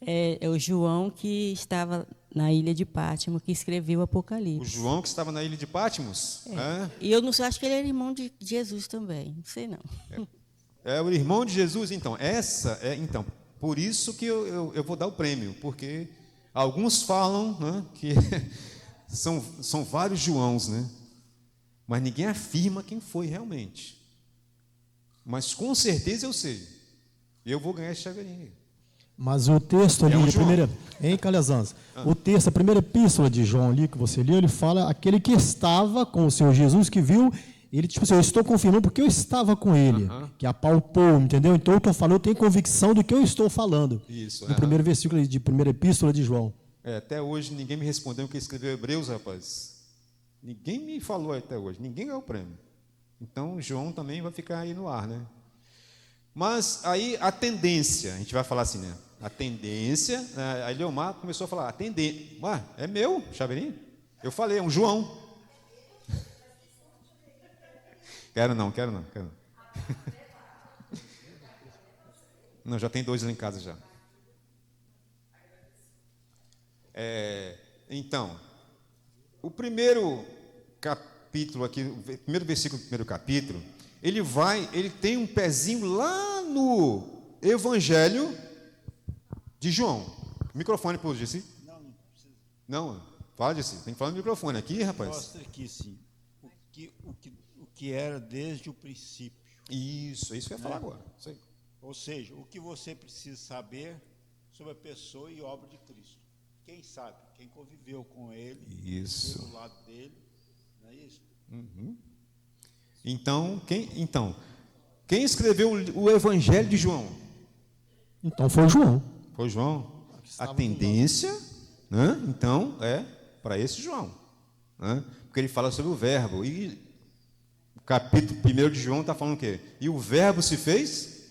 É o João que estava na ilha de Pátimo, que escreveu o O Apocalipse. João que estava na ilha de Patmos? E eu não sei, acho que ele era irmão de Jesus também, não sei não. É o irmão de Jesus, então. Então, por isso que eu vou dar o prêmio, porque alguns falam, né, que são vários Joãos, né? Mas ninguém afirma quem foi realmente. Mas com certeza eu sei. Eu vou ganhar esse chaveirinho aí. Mas o texto ali, um de João. primeira, em Calazans, o texto, a primeira epístola de João ali que você leu, ele fala aquele que estava com o Senhor Jesus, que viu, ele tipo assim, eu estou confirmando porque eu estava com ele, que apalpou, entendeu? Então eu estou falando, eu tenho convicção do que eu estou falando. Isso, No primeiro versículo de primeira epístola de João. Até hoje ninguém me respondeu quem escreveu Hebreus, rapaz. Ninguém me falou até hoje, ninguém ganhou o prêmio. Então João também vai ficar aí no ar, né? Mas aí a tendência, a gente vai falar assim, né? A tendência, aí Leomar começou a falar, a tendência, é meu, chaveirinho? Eu falei, é um João. Quero não. Não, já tem 2 lá em casa já. Então, o primeiro capítulo aqui, o primeiro versículo do primeiro capítulo, ele tem um pezinho lá no Evangelho de João. Microfone, por Jessi. Não precisa. Não, fala, Jessi. Tem que falar no microfone aqui, rapaz. Mostra aqui, sim. O que era desde o princípio. Isso que eu ia falar agora. Isso aí. Ou seja, o que você precisa saber sobre a pessoa e obra de Cristo. Quem sabe? Quem conviveu com ele, Isso. do lado dele, não é isso? Então, quem escreveu o Evangelho de João? Então foi João. Foi João. A tendência, né? Então, é para esse João, né? Porque ele fala sobre o verbo. E o capítulo 1 de João está falando o quê? E o verbo se fez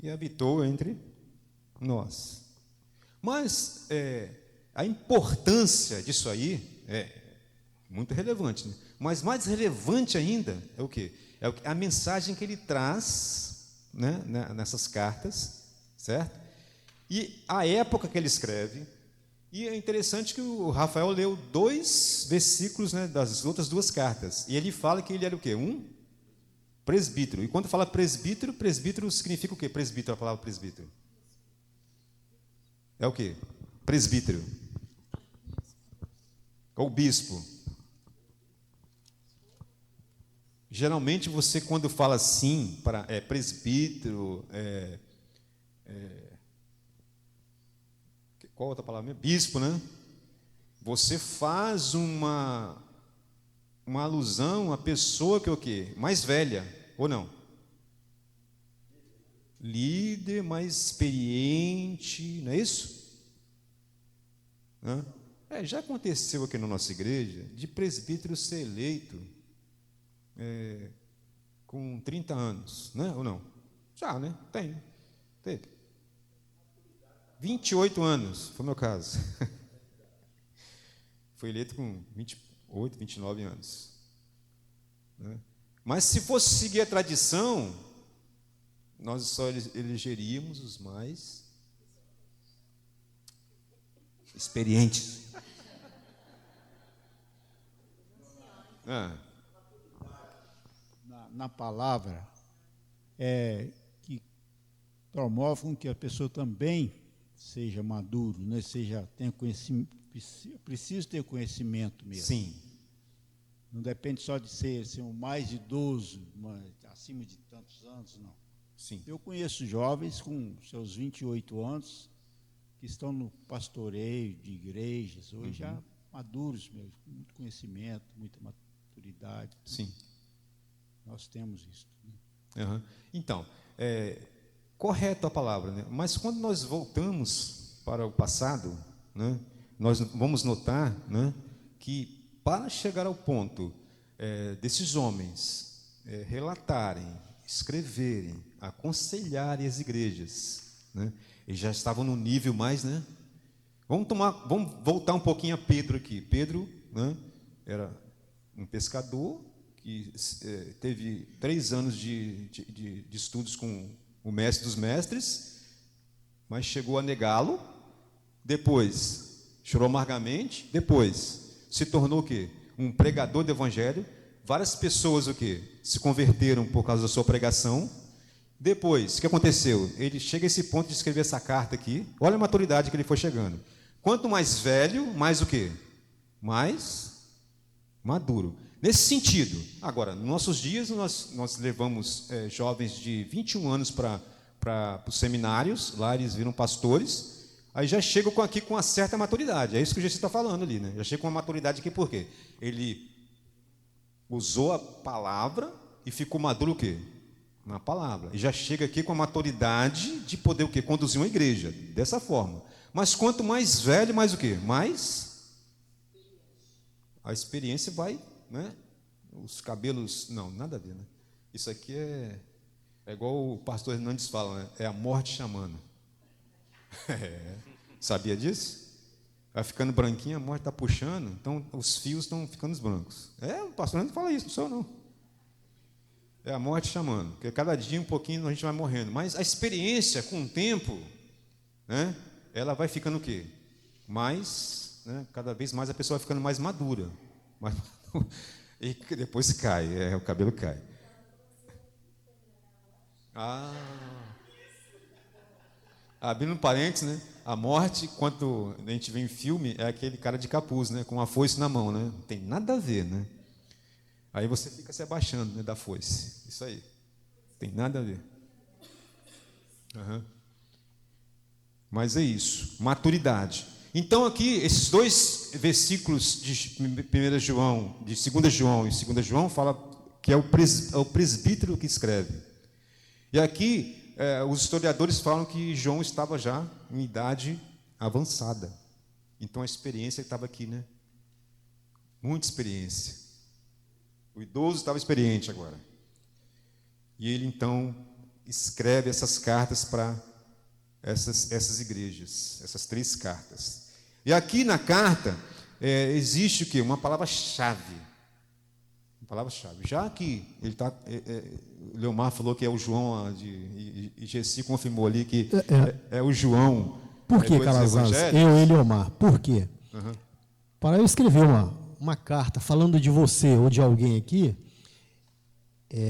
e habitou entre nós. Mas a importância disso aí é muito relevante, né? Mas mais relevante ainda é o quê? A mensagem que ele traz, né, nessas cartas, certo? E a época que ele escreve. E é interessante que o Rafael leu 2 versículos, né, das outras 2 cartas. E ele fala que ele era o quê? Um presbítero. E quando fala presbítero, presbítero significa o quê? Presbítero, a palavra presbítero. É o quê? Presbítero. Ou bispo. Geralmente você, quando fala assim, para presbítero, qual outra palavra? Bispo, né? Você faz uma alusão à pessoa que é o quê? Mais velha, ou não? Líder, mais experiente, não é isso? Hã? Já aconteceu aqui na nossa igreja de presbítero ser eleito com 30 anos, né? Ou não? Já, né? Teve. 28 anos, foi o meu caso. Foi eleito com 28, 29 anos. Né? Mas se fosse seguir a tradição, nós só elegeríamos os mais experientes. Na palavra, que promove com que a pessoa também seja maduro, né? Tenha conhecimento, precisa ter conhecimento mesmo. Sim. Não depende só de ser um mais idoso, acima de tantos anos, não. Sim. Eu conheço jovens com seus 28 anos que estão no pastoreio de igrejas, hoje já maduros mesmo, com muito conhecimento, muita maturidade. Sim. Nós temos isso. Né? Uhum. Então, correto a palavra, né? Mas quando nós voltamos para o passado, né, nós vamos notar, né, que para chegar ao ponto desses homens relatarem, escreverem, aconselharem as igrejas, né, eles já estavam no nível mais, né? Vamos voltar um pouquinho a Pedro aqui. Pedro, né, era um pescador que teve 3 anos de estudos com o mestre dos mestres, mas chegou a negá-lo. Depois chorou amargamente. Depois se tornou o quê? Um pregador do evangelho. Várias pessoas o quê? Se converteram por causa da sua pregação. Depois, o que aconteceu? Ele chega a esse ponto de escrever essa carta aqui. Olha a maturidade que ele foi chegando. Quanto mais velho, mais o quê? Mais maduro. Nesse sentido, agora, nos nossos dias, nós levamos jovens de 21 anos para os seminários, lá eles viram pastores, aí já chegam aqui com uma certa maturidade, é isso que o Gessi está falando ali, né? Já chega com uma maturidade aqui, por quê? Ele usou a palavra e ficou maduro o quê? Na palavra. E já chega aqui com a maturidade de poder o quê? Conduzir uma igreja, dessa forma. Mas quanto mais velho, mais o quê? Mais a experiência vai... Né? Os cabelos, não, nada a ver, né? Isso aqui é igual o pastor Hernandes fala, né? É a morte chamando. Sabia disso? Vai ficando branquinho, a morte está puxando, então os fios estão ficando brancos. O pastor Hernandes fala isso, não sou eu, não. É a morte chamando, porque cada dia um pouquinho a gente vai morrendo. Mas a experiência, com o tempo, né? Ela vai ficando o quê? Mais, né? Cada vez mais a pessoa vai ficando mais madura. E depois cai, o cabelo cai. Abrindo parênteses, né? A morte, quando a gente vê em filme, é aquele cara de capuz, né? Com uma foice na mão, né? Não tem nada a ver, né? Aí você fica se abaixando, né, da foice. Isso aí. Não tem nada a ver. Mas é isso. Maturidade. Então, aqui, esses 2 versículos de 1 João, de 2 João e 2 João, fala que é o presbítero que escreve. E aqui, os historiadores falam que João estava já em idade avançada. Então, a experiência estava aqui, né? Muita experiência. O idoso estava experiente agora. E ele, então, escreve essas cartas para essas igrejas, essas 3 cartas. E aqui na carta existe o quê? Uma palavra-chave. Uma palavra-chave. Já que ele está, Leomar falou que é o João, e Gessi confirmou ali que é o João. Por que, Calazans? Eu e Leomar. Por quê? Para eu escrever uma carta falando de você ou de alguém aqui,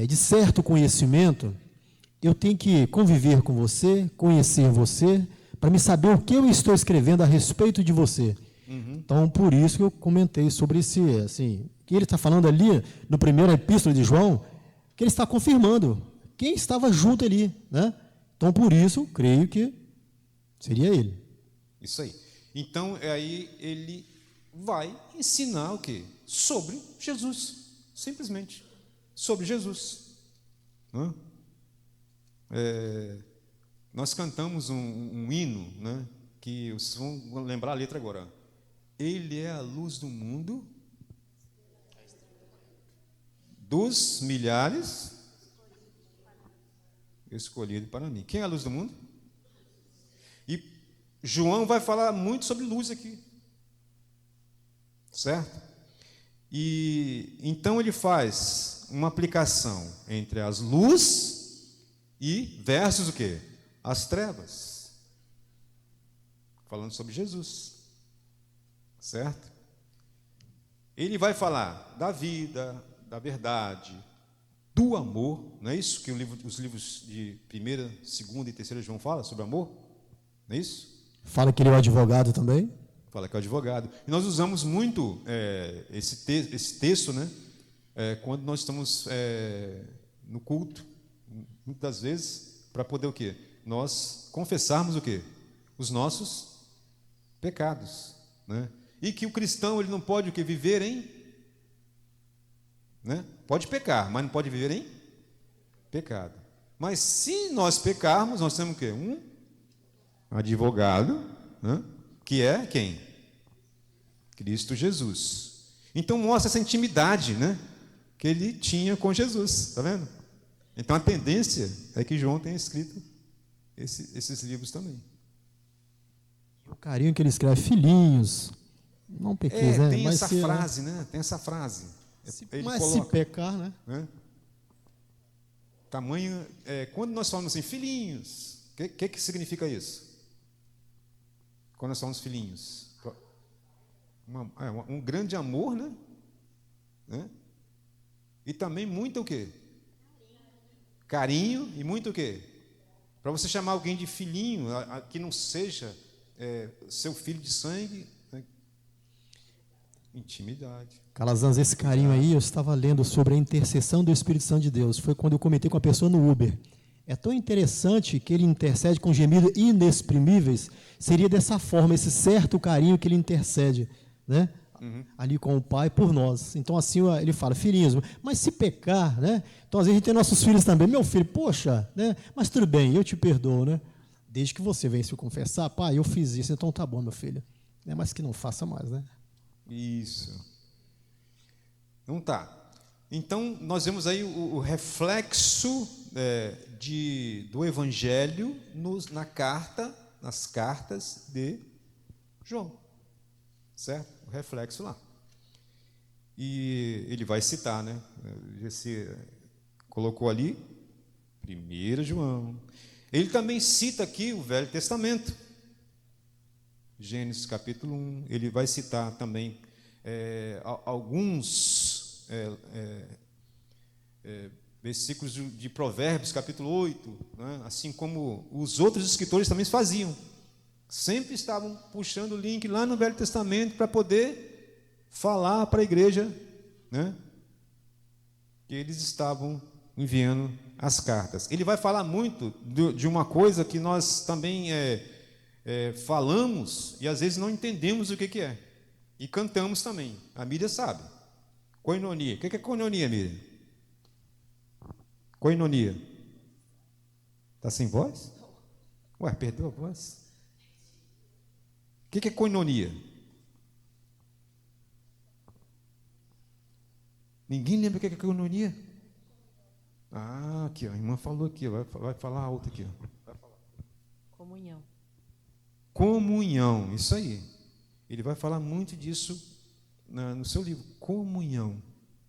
de certo conhecimento, eu tenho que conviver com você, conhecer você, para me saber o que eu estou escrevendo a respeito de você. Então, por isso que eu comentei sobre esse, assim, que ele está falando ali, no primeiro epístola de João, que ele está confirmando quem estava junto ali, né? Então, por isso, eu creio que seria ele. Isso aí. Então, aí ele vai ensinar o quê? Sobre Jesus. Simplesmente. Sobre Jesus. Não é? Nós cantamos um hino, né, que vocês vão lembrar a letra agora. Ele é a luz do mundo, dos milhares escolhido para mim. Quem é a luz do mundo? E João vai falar muito sobre luz aqui. Certo? E então ele faz uma aplicação entre as luzes e versus o quê? As trevas. Falando sobre Jesus. Certo? Ele vai falar da vida, da verdade, do amor, não é isso que os livros de 1ª, 2ª e 3ª João falam sobre amor? Não é isso? Fala que ele é o advogado também. Fala que é o advogado. E nós usamos muito esse texto, né, quando nós estamos no culto, muitas das vezes, para poder o quê? Nós confessarmos o quê? Os nossos pecados, né? E que o cristão ele não pode o quê? Viver em, né? Pode pecar, mas não pode viver em pecado. Mas se nós pecarmos, nós temos o quê? Um advogado, né? Que é quem? Cristo Jesus. Então mostra essa intimidade, né, que ele tinha com Jesus, está vendo? Então a tendência é que João tenha escrito esses livros também. O carinho que ele escreve, filhinhos, não pequeis, né? Tem essa se, frase, né? Tem essa frase. Ele mas coloca, se pecar, né? Tamanho, quando nós falamos assim, filhinhos, o que significa isso? Quando nós falamos filhinhos, um grande amor, né? E também muito o quê? Carinho e muito o quê? Para você chamar alguém de filhinho, que não seja seu filho de sangue, né? Intimidade. Calazans, esse carinho aí, eu estava lendo sobre a intercessão do Espírito Santo de Deus. Foi quando eu comentei com a pessoa no Uber. É tão interessante que ele intercede com gemidos inexprimíveis. Seria dessa forma, esse certo carinho que ele intercede, né? Ali com o Pai por nós. Então, assim, ele fala, filhinhos, mas se pecar, né? Então, às vezes, a gente tem nossos filhos também. Meu filho, poxa, né? Mas tudo bem, eu te perdoo, né? Desde que você venha se confessar, pai, eu fiz isso, então tá bom, meu filho. Mas que não faça mais, né? Isso. Não tá. Então, nós vemos aí o reflexo do Evangelho nas cartas de João. Certo? O reflexo lá. E ele vai citar, né? Você colocou ali, 1 João. Ele também cita aqui o Velho Testamento. Gênesis capítulo 1. Ele vai citar também alguns versículos de Provérbios, capítulo 8, né? Assim como os outros escritores também faziam. Sempre estavam puxando o link lá no Velho Testamento para poder falar para a igreja, né, que eles estavam enviando as cartas. Ele vai falar muito de uma coisa que nós também falamos e às vezes não entendemos o que é. E cantamos também. A Miriam sabe. Koinonia. O que é koinonia, Miriam? Koinonia. Está sem voz? Ué, perdeu a voz? O que é koinonia? Ninguém lembra o que é koinonia? Ah, aqui, ó, a irmã falou aqui, vai falar a outra aqui. Ó. Comunhão. Comunhão, isso aí. Ele vai falar muito disso no seu livro. Comunhão.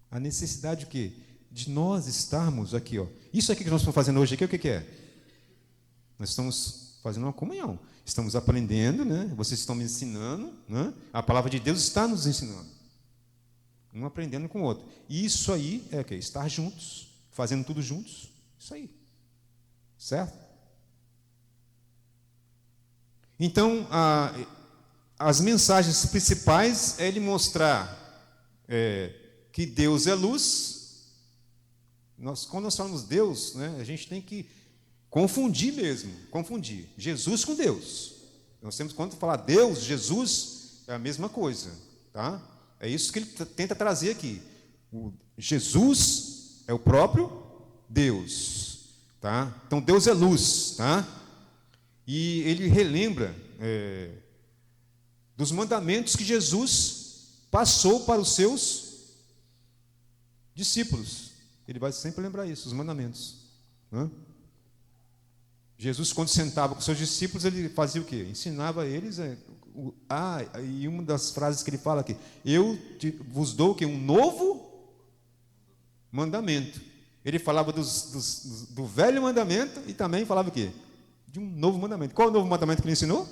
A necessidade o quê? De nós estarmos aqui, ó. Isso aqui que nós estamos fazendo hoje aqui, o que é? Nós estamos fazendo uma comunhão. Estamos aprendendo, né? Vocês estão me ensinando, né? A palavra de Deus está nos ensinando. Um aprendendo com o outro. E isso aí é o quê? Estar juntos, fazendo tudo juntos. Isso aí. Certo? Então, as mensagens principais é ele mostrar que Deus é luz. Quando nós falamos Deus, né, a gente tem que confundir mesmo, confundir Jesus com Deus. Nós temos, quando falar Deus, Jesus, é a mesma coisa, tá? É isso que ele tenta trazer aqui. Jesus é o próprio Deus, tá? Então Deus é luz, tá? E ele relembra dos mandamentos que Jesus passou para os seus discípulos. Ele vai sempre lembrar isso, os mandamentos, né? Jesus, quando sentava com seus discípulos, ele fazia o quê? Ensinava a eles. E uma das frases que ele fala aqui: eu vos dou o quê? Um novo mandamento. Ele falava do velho mandamento e também falava o quê? De um novo mandamento. Qual é o novo mandamento que ele ensinou?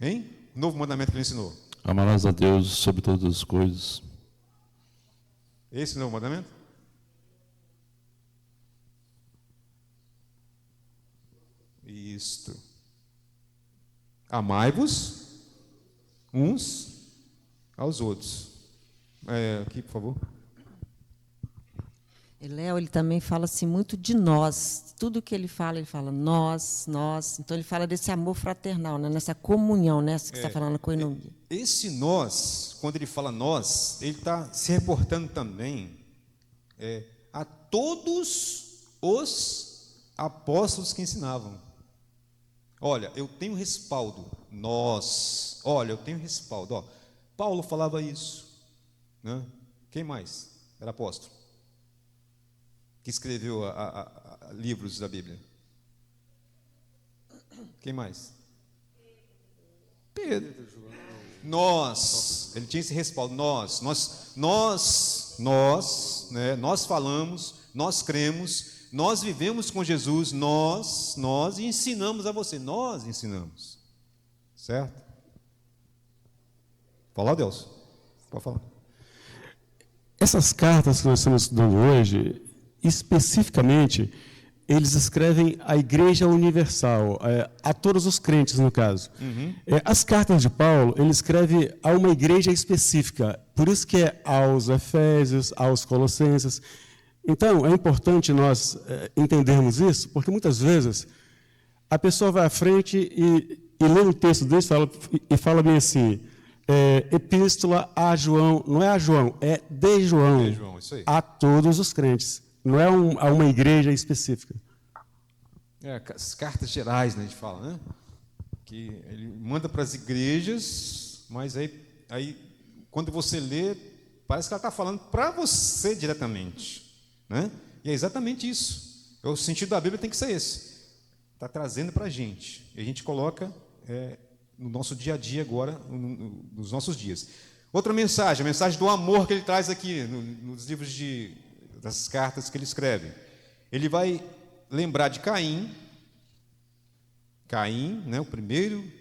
Hein? O novo mandamento que ele ensinou. Amarás a Deus sobre todas as coisas. Esse é o novo mandamento? Isto. Amai-vos uns aos outros. Aqui, por favor. E Léo, ele também fala assim muito de nós. Tudo que ele fala nós. Então ele fala desse amor fraternal, né? Nessa comunhão, né? Que você está falando com ele. Esse nós, quando ele fala nós, ele está se reportando também a todos os apóstolos que ensinavam. Olha, eu tenho respaldo. Nós. Olha, eu tenho respaldo. Ó, Paulo falava isso, né? Quem mais era apóstolo que escreveu livros da Bíblia? Quem mais? Pedro. Nós. Ele tinha esse respaldo. Nós, né? Nós falamos, nós cremos. Nós vivemos com Jesus, nós e ensinamos a você. Nós ensinamos. Certo? Fala, Deus. Pode falar. Essas cartas que nós estamos estudando hoje, especificamente, eles escrevem à Igreja Universal, a todos os crentes, no caso. As cartas de Paulo, ele escreve a uma igreja específica. Por isso que é aos Efésios, aos Colossenses. Então, é importante nós entendermos isso, porque muitas vezes a pessoa vai à frente e lê um texto desse e fala bem assim, epístola a João, não é a João, é de João, isso aí. A todos os crentes, não é a uma igreja específica. As cartas gerais, né, a gente fala, né? Que ele manda para as igrejas, mas aí quando você lê, parece que ela está falando para você diretamente. Né? E é exatamente isso. O sentido da Bíblia tem que ser esse. Está trazendo para a gente. E a gente coloca no nosso dia a dia agora, nos nossos dias. Outra mensagem, a mensagem do amor que ele traz aqui, nos livros das cartas que ele escreve. Ele vai lembrar de Caim, né, o primeiro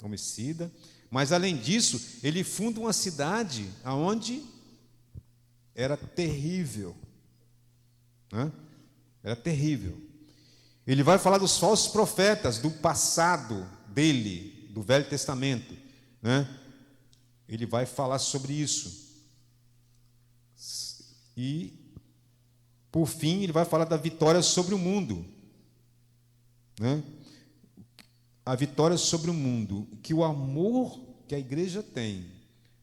homicida, mas além disso, ele funda uma cidade onde era terrível. Né? Era terrível. Ele vai falar dos falsos profetas, do passado dele, do Velho Testamento. Né? Ele vai falar sobre isso. E, por fim, ele vai falar da vitória sobre o mundo. Né? A vitória sobre o mundo. Que o amor que a igreja tem,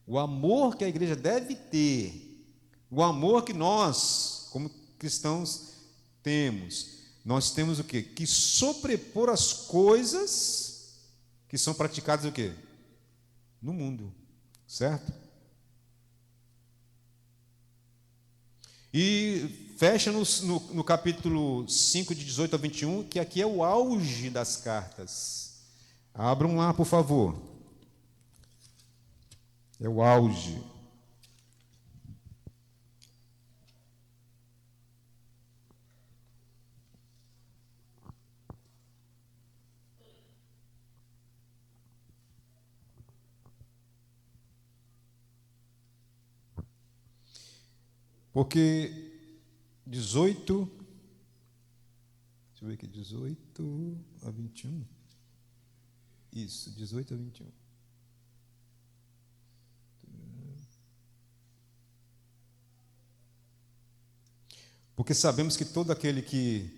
o amor que a igreja deve ter, o amor que nós, como cristãos, nós temos o quê? Que sobrepor as coisas que são praticadas o quê? No mundo, certo? E fecha no capítulo 5, de 18 a 21, que aqui é o auge das cartas. Abram lá, por favor. É o auge. Porque 18, deixa eu ver aqui, 18 a 21. Isso, 18 a 21. Porque sabemos que todo aquele que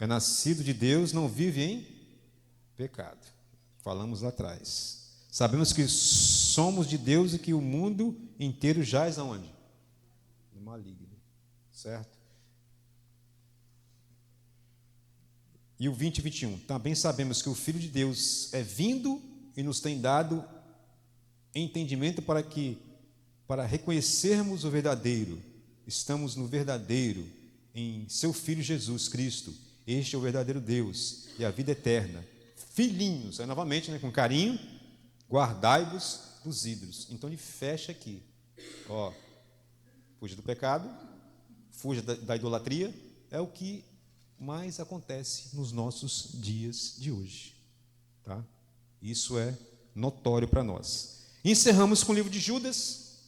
é nascido de Deus não vive em pecado. Falamos lá atrás. Sabemos que somos de Deus e que o mundo inteiro jaz aonde? No maligno, certo? E o 20 e 21. Também sabemos que o Filho de Deus é vindo e nos tem dado entendimento para reconhecermos o verdadeiro. Estamos no verdadeiro, em seu Filho Jesus Cristo. Este é o verdadeiro Deus e a vida eterna. Filhinhos, aí novamente, né, com carinho, guardai-vos dos ídolos. Então ele fecha aqui. Ó, fuja do pecado, fuja da idolatria. É o que mais acontece nos nossos dias de hoje. Tá? Isso é notório para nós. Encerramos com o livro de Judas.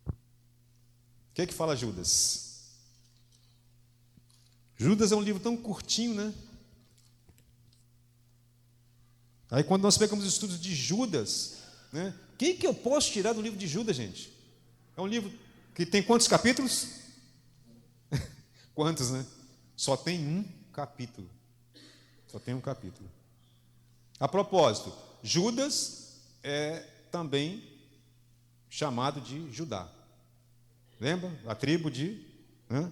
O que é que fala Judas? Judas é um livro tão curtinho, né? Aí quando nós pegamos os estudos de Judas, né? O que eu posso tirar do livro de Judas, gente? É um livro que tem quantos capítulos? Quantos, né? Só tem um capítulo. Só tem um capítulo. A propósito, Judas é também chamado de Judá. Lembra? A tribo de... Né?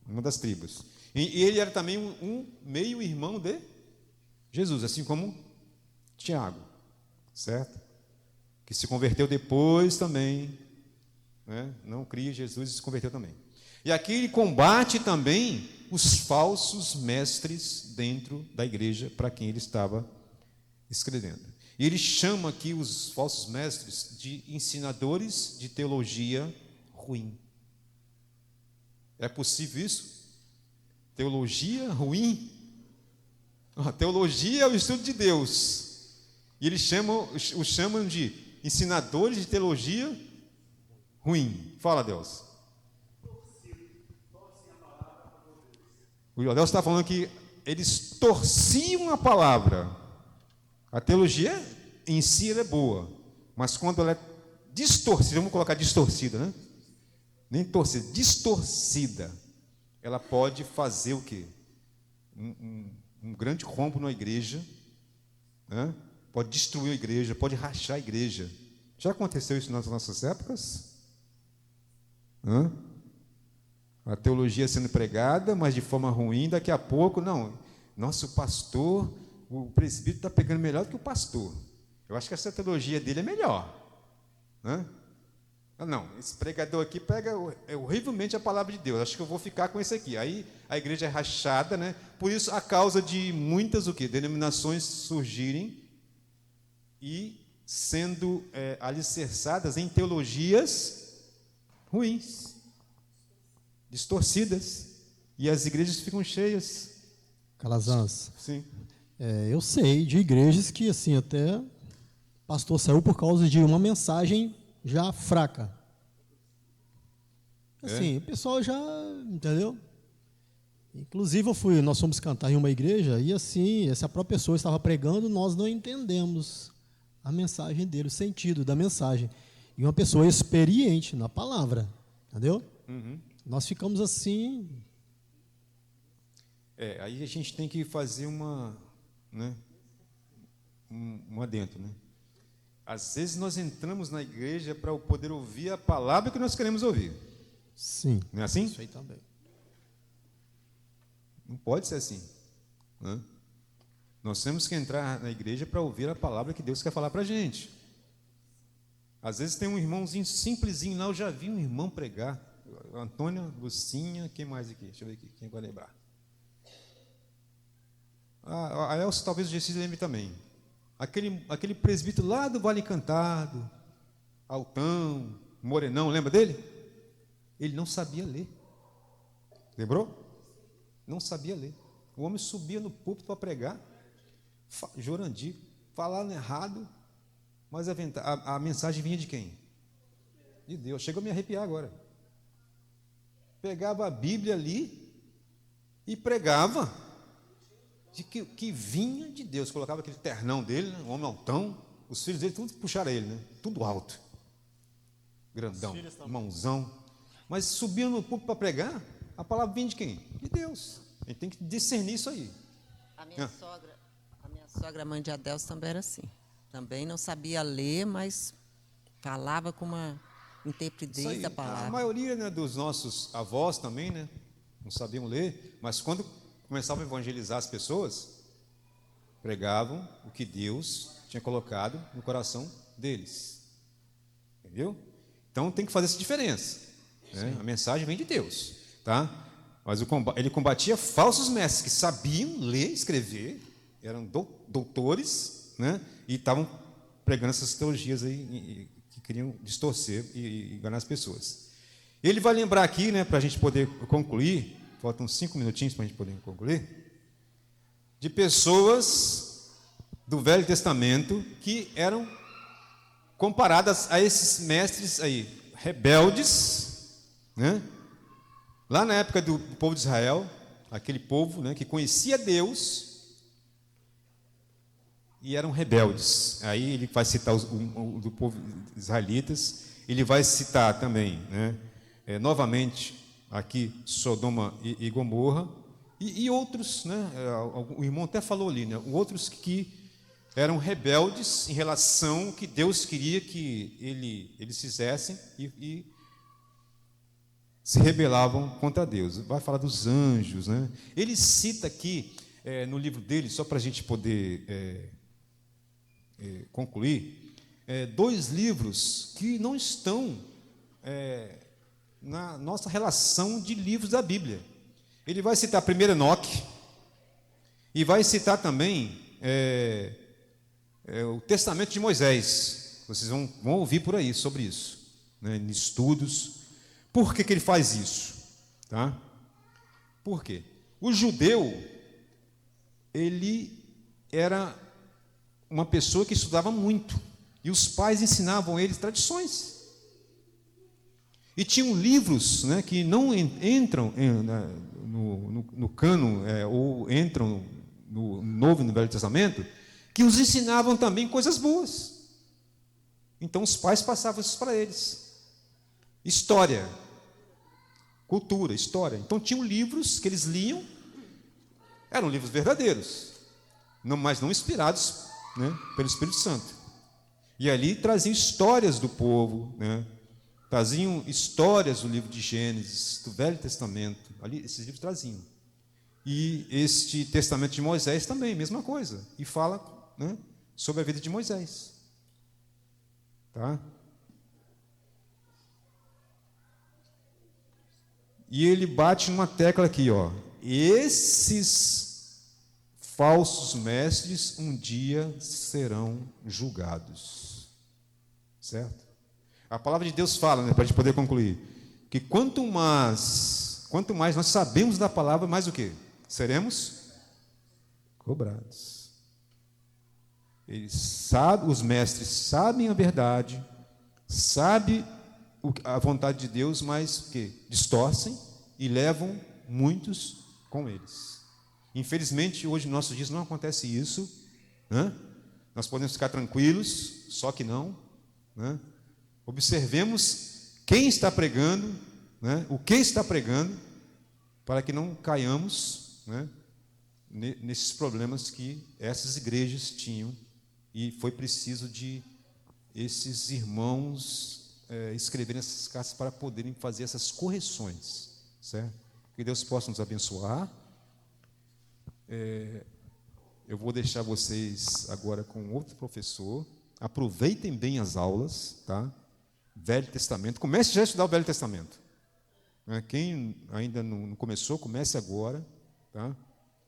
Uma das tribos. E ele era também um meio-irmão de Jesus, assim como Tiago, certo? Que se converteu depois também, né? Não cria Jesus e se converteu também. E aqui ele combate também os falsos mestres dentro da igreja para quem ele estava escrevendo. E ele chama aqui os falsos mestres de ensinadores de teologia ruim. É possível isso? Teologia ruim? A teologia é o estudo de Deus. E eles os chamam de ensinadores de teologia ruim. Fala, Deus. O Deus está falando que eles torciam a palavra. A teologia em si ela é boa, mas quando ela é distorcida, vamos colocar distorcida, né? Nem torcida, distorcida, ela pode fazer o quê? Um grande rombo na igreja, né? Pode destruir a igreja, pode rachar a igreja. Já aconteceu isso nas nossas épocas? A teologia sendo pregada, mas de forma ruim, daqui a pouco, não, nosso pastor, o presbítero está pegando melhor do que o pastor. Eu acho que essa teologia dele é melhor. Não, esse pregador aqui prega horrivelmente a palavra de Deus. Acho que eu vou ficar com esse aqui. Aí a igreja é rachada, né? Por isso, a causa de muitas denominações surgirem e sendo alicerçadas em teologias ruins, distorcidas, e as igrejas ficam cheias. Calazans, Sim. Eu sei de igrejas que assim até o pastor saiu por causa de uma mensagem já fraca. Assim, o pessoal já, entendeu? Inclusive nós fomos cantar em uma igreja e assim, essa própria pessoa estava pregando, nós não entendemos a mensagem dele, o sentido da mensagem. E uma pessoa experiente na palavra, entendeu? Uhum. Nós ficamos assim. Aí a gente tem que fazer um adendo, né? Às vezes nós entramos na igreja para poder ouvir a palavra que nós queremos ouvir. Sim. Não é assim? Isso aí também. Não pode ser assim, né? Nós temos que entrar na igreja para ouvir a palavra que Deus quer falar para a gente. Às vezes tem um irmãozinho simplesinho lá, eu já vi um irmão pregar. Antônia, Lucinha, quem mais aqui? Deixa eu ver aqui, quem vai lembrar? A Elsa talvez o Gessis lembre também. Aquele presbítero lá do Vale Encantado, altão, morenão, lembra dele? Ele não sabia ler. Lembrou? Não sabia ler. O homem subia no púlpito para pregar, Jurandir, falando errado, mas a mensagem vinha de quem? De Deus. Chegou a me arrepiar agora. Pegava a Bíblia ali e pregava de que vinha de Deus. Colocava aquele ternão dele, né? Um homem altão, os filhos dele tudo puxaram ele, né? Tudo alto, grandão, mãozão. Mas subia no púlpito para pregar, a palavra vinha de quem? De Deus. A gente tem que discernir isso aí. A minha sogra, mãe de Adelso, também era assim. Também não sabia ler, mas Falava com uma Isso interpretez aí, da a palavra. maioria, né, dos nossos avós também, né, não sabiam ler, mas quando começavam a evangelizar as pessoas, pregavam o que Deus tinha colocado no coração deles. Entendeu? Então tem que fazer essa diferença, né? A mensagem vem de Deus, tá? Mas ele combatia falsos mestres que sabiam ler e escrever, eram doutores, né? E estavam pregando essas teologias aí que queriam distorcer e enganar as pessoas. Ele vai lembrar aqui, né, para a gente poder concluir, faltam 5 minutinhos para a gente poder concluir, de pessoas do Velho Testamento que eram comparadas a esses mestres aí, rebeldes, né? Lá na época do povo de Israel, aquele povo, né, que conhecia Deus e eram rebeldes. Aí ele vai citar o do povo israelitas, ele vai citar também, né, novamente aqui Sodoma e Gomorra e outros, né, o irmão até falou ali, né, outros que eram rebeldes em relação ao que Deus queria que eles fizessem e se rebelavam contra Deus. Vai falar dos anjos, né? Ele cita aqui, no livro dele, só para a gente poder concluir, 2 livros que não estão na nossa relação de livros da Bíblia. Ele vai citar primeiro Enoque e vai citar também o Testamento de Moisés. Vocês vão ouvir por aí sobre isso, né, em estudos. Por que ele faz isso? Tá? Por quê? O judeu, ele era uma pessoa que estudava muito, e os pais ensinavam eles tradições. E tinham livros, né, que não entram no cânon, ou entram no Novo e no Velho Testamento, que os ensinavam também coisas boas. Então os pais passavam isso para eles. História, cultura, história. Então tinham livros que eles liam, eram livros verdadeiros, mas não inspirados, né, pelo Espírito Santo. E ali traziam histórias do povo, né, traziam histórias do livro de Gênesis, do Velho Testamento. Ali esses livros traziam. E este Testamento de Moisés também, mesma coisa. E fala, né, sobre a vida de Moisés. Tá? E ele bate numa tecla aqui, ó. Esses falsos mestres um dia serão julgados. Certo? A palavra de Deus fala, né, para a gente poder concluir, que quanto mais nós sabemos da palavra, mais o quê? Seremos cobrados. Os mestres sabem a verdade, sabem a vontade de Deus, mas que distorcem e levam muitos com eles. Infelizmente, hoje, nos nossos dias, não acontece isso, né? Nós podemos ficar tranquilos, só que não, né? Observemos quem está pregando, né? O que está pregando, para que não caiamos, né, nesses problemas que essas igrejas tinham, e foi preciso de esses irmãos escreverem essas cartas para poderem fazer essas correções, certo? Que Deus possa nos abençoar. Eu vou deixar vocês agora com outro professor. Aproveitem bem as aulas, tá? Velho Testamento. Comece já a estudar o Velho Testamento. Quem ainda não começou, comece agora, tá?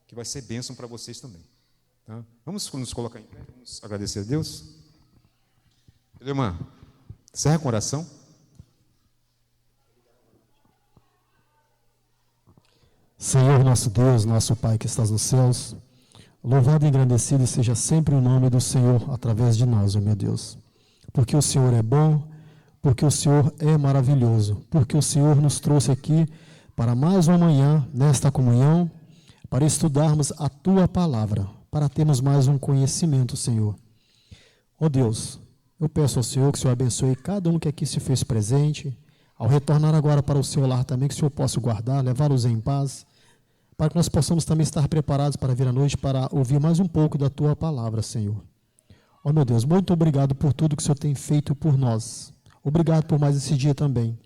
Que vai ser bênção para vocês também. Tá? Vamos nos colocar em pé, vamos agradecer a Deus. Irmã, encerra com oração. Senhor nosso Deus, nosso Pai que estás nos céus, louvado e engrandecido seja sempre o nome do Senhor através de nós, ó meu Deus. Porque o Senhor é bom, porque o Senhor é maravilhoso, porque o Senhor nos trouxe aqui para mais uma manhã, nesta comunhão, para estudarmos a Tua Palavra, para termos mais um conhecimento, Senhor. Ó Deus, eu peço ao Senhor que o Senhor abençoe cada um que aqui se fez presente, ao retornar agora para o seu lar também, que o Senhor possa guardar, levá-los em paz, para que nós possamos também estar preparados para vir à noite, para ouvir mais um pouco da Tua Palavra, Senhor. Ó meu Deus, muito obrigado por tudo que o Senhor tem feito por nós. Obrigado por mais esse dia também.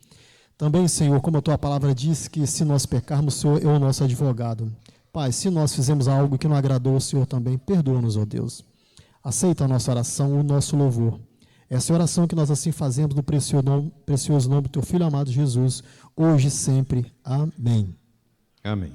Também, Senhor, como a Tua palavra diz, que se nós pecarmos, o Senhor é o nosso advogado. Pai, se nós fizemos algo que não agradou ao Senhor também, perdoa-nos, ó Deus. Aceita a nossa oração, o nosso louvor. Essa é a oração que nós assim fazemos no precioso nome do Teu Filho amado Jesus, hoje e sempre. Amém. Amém.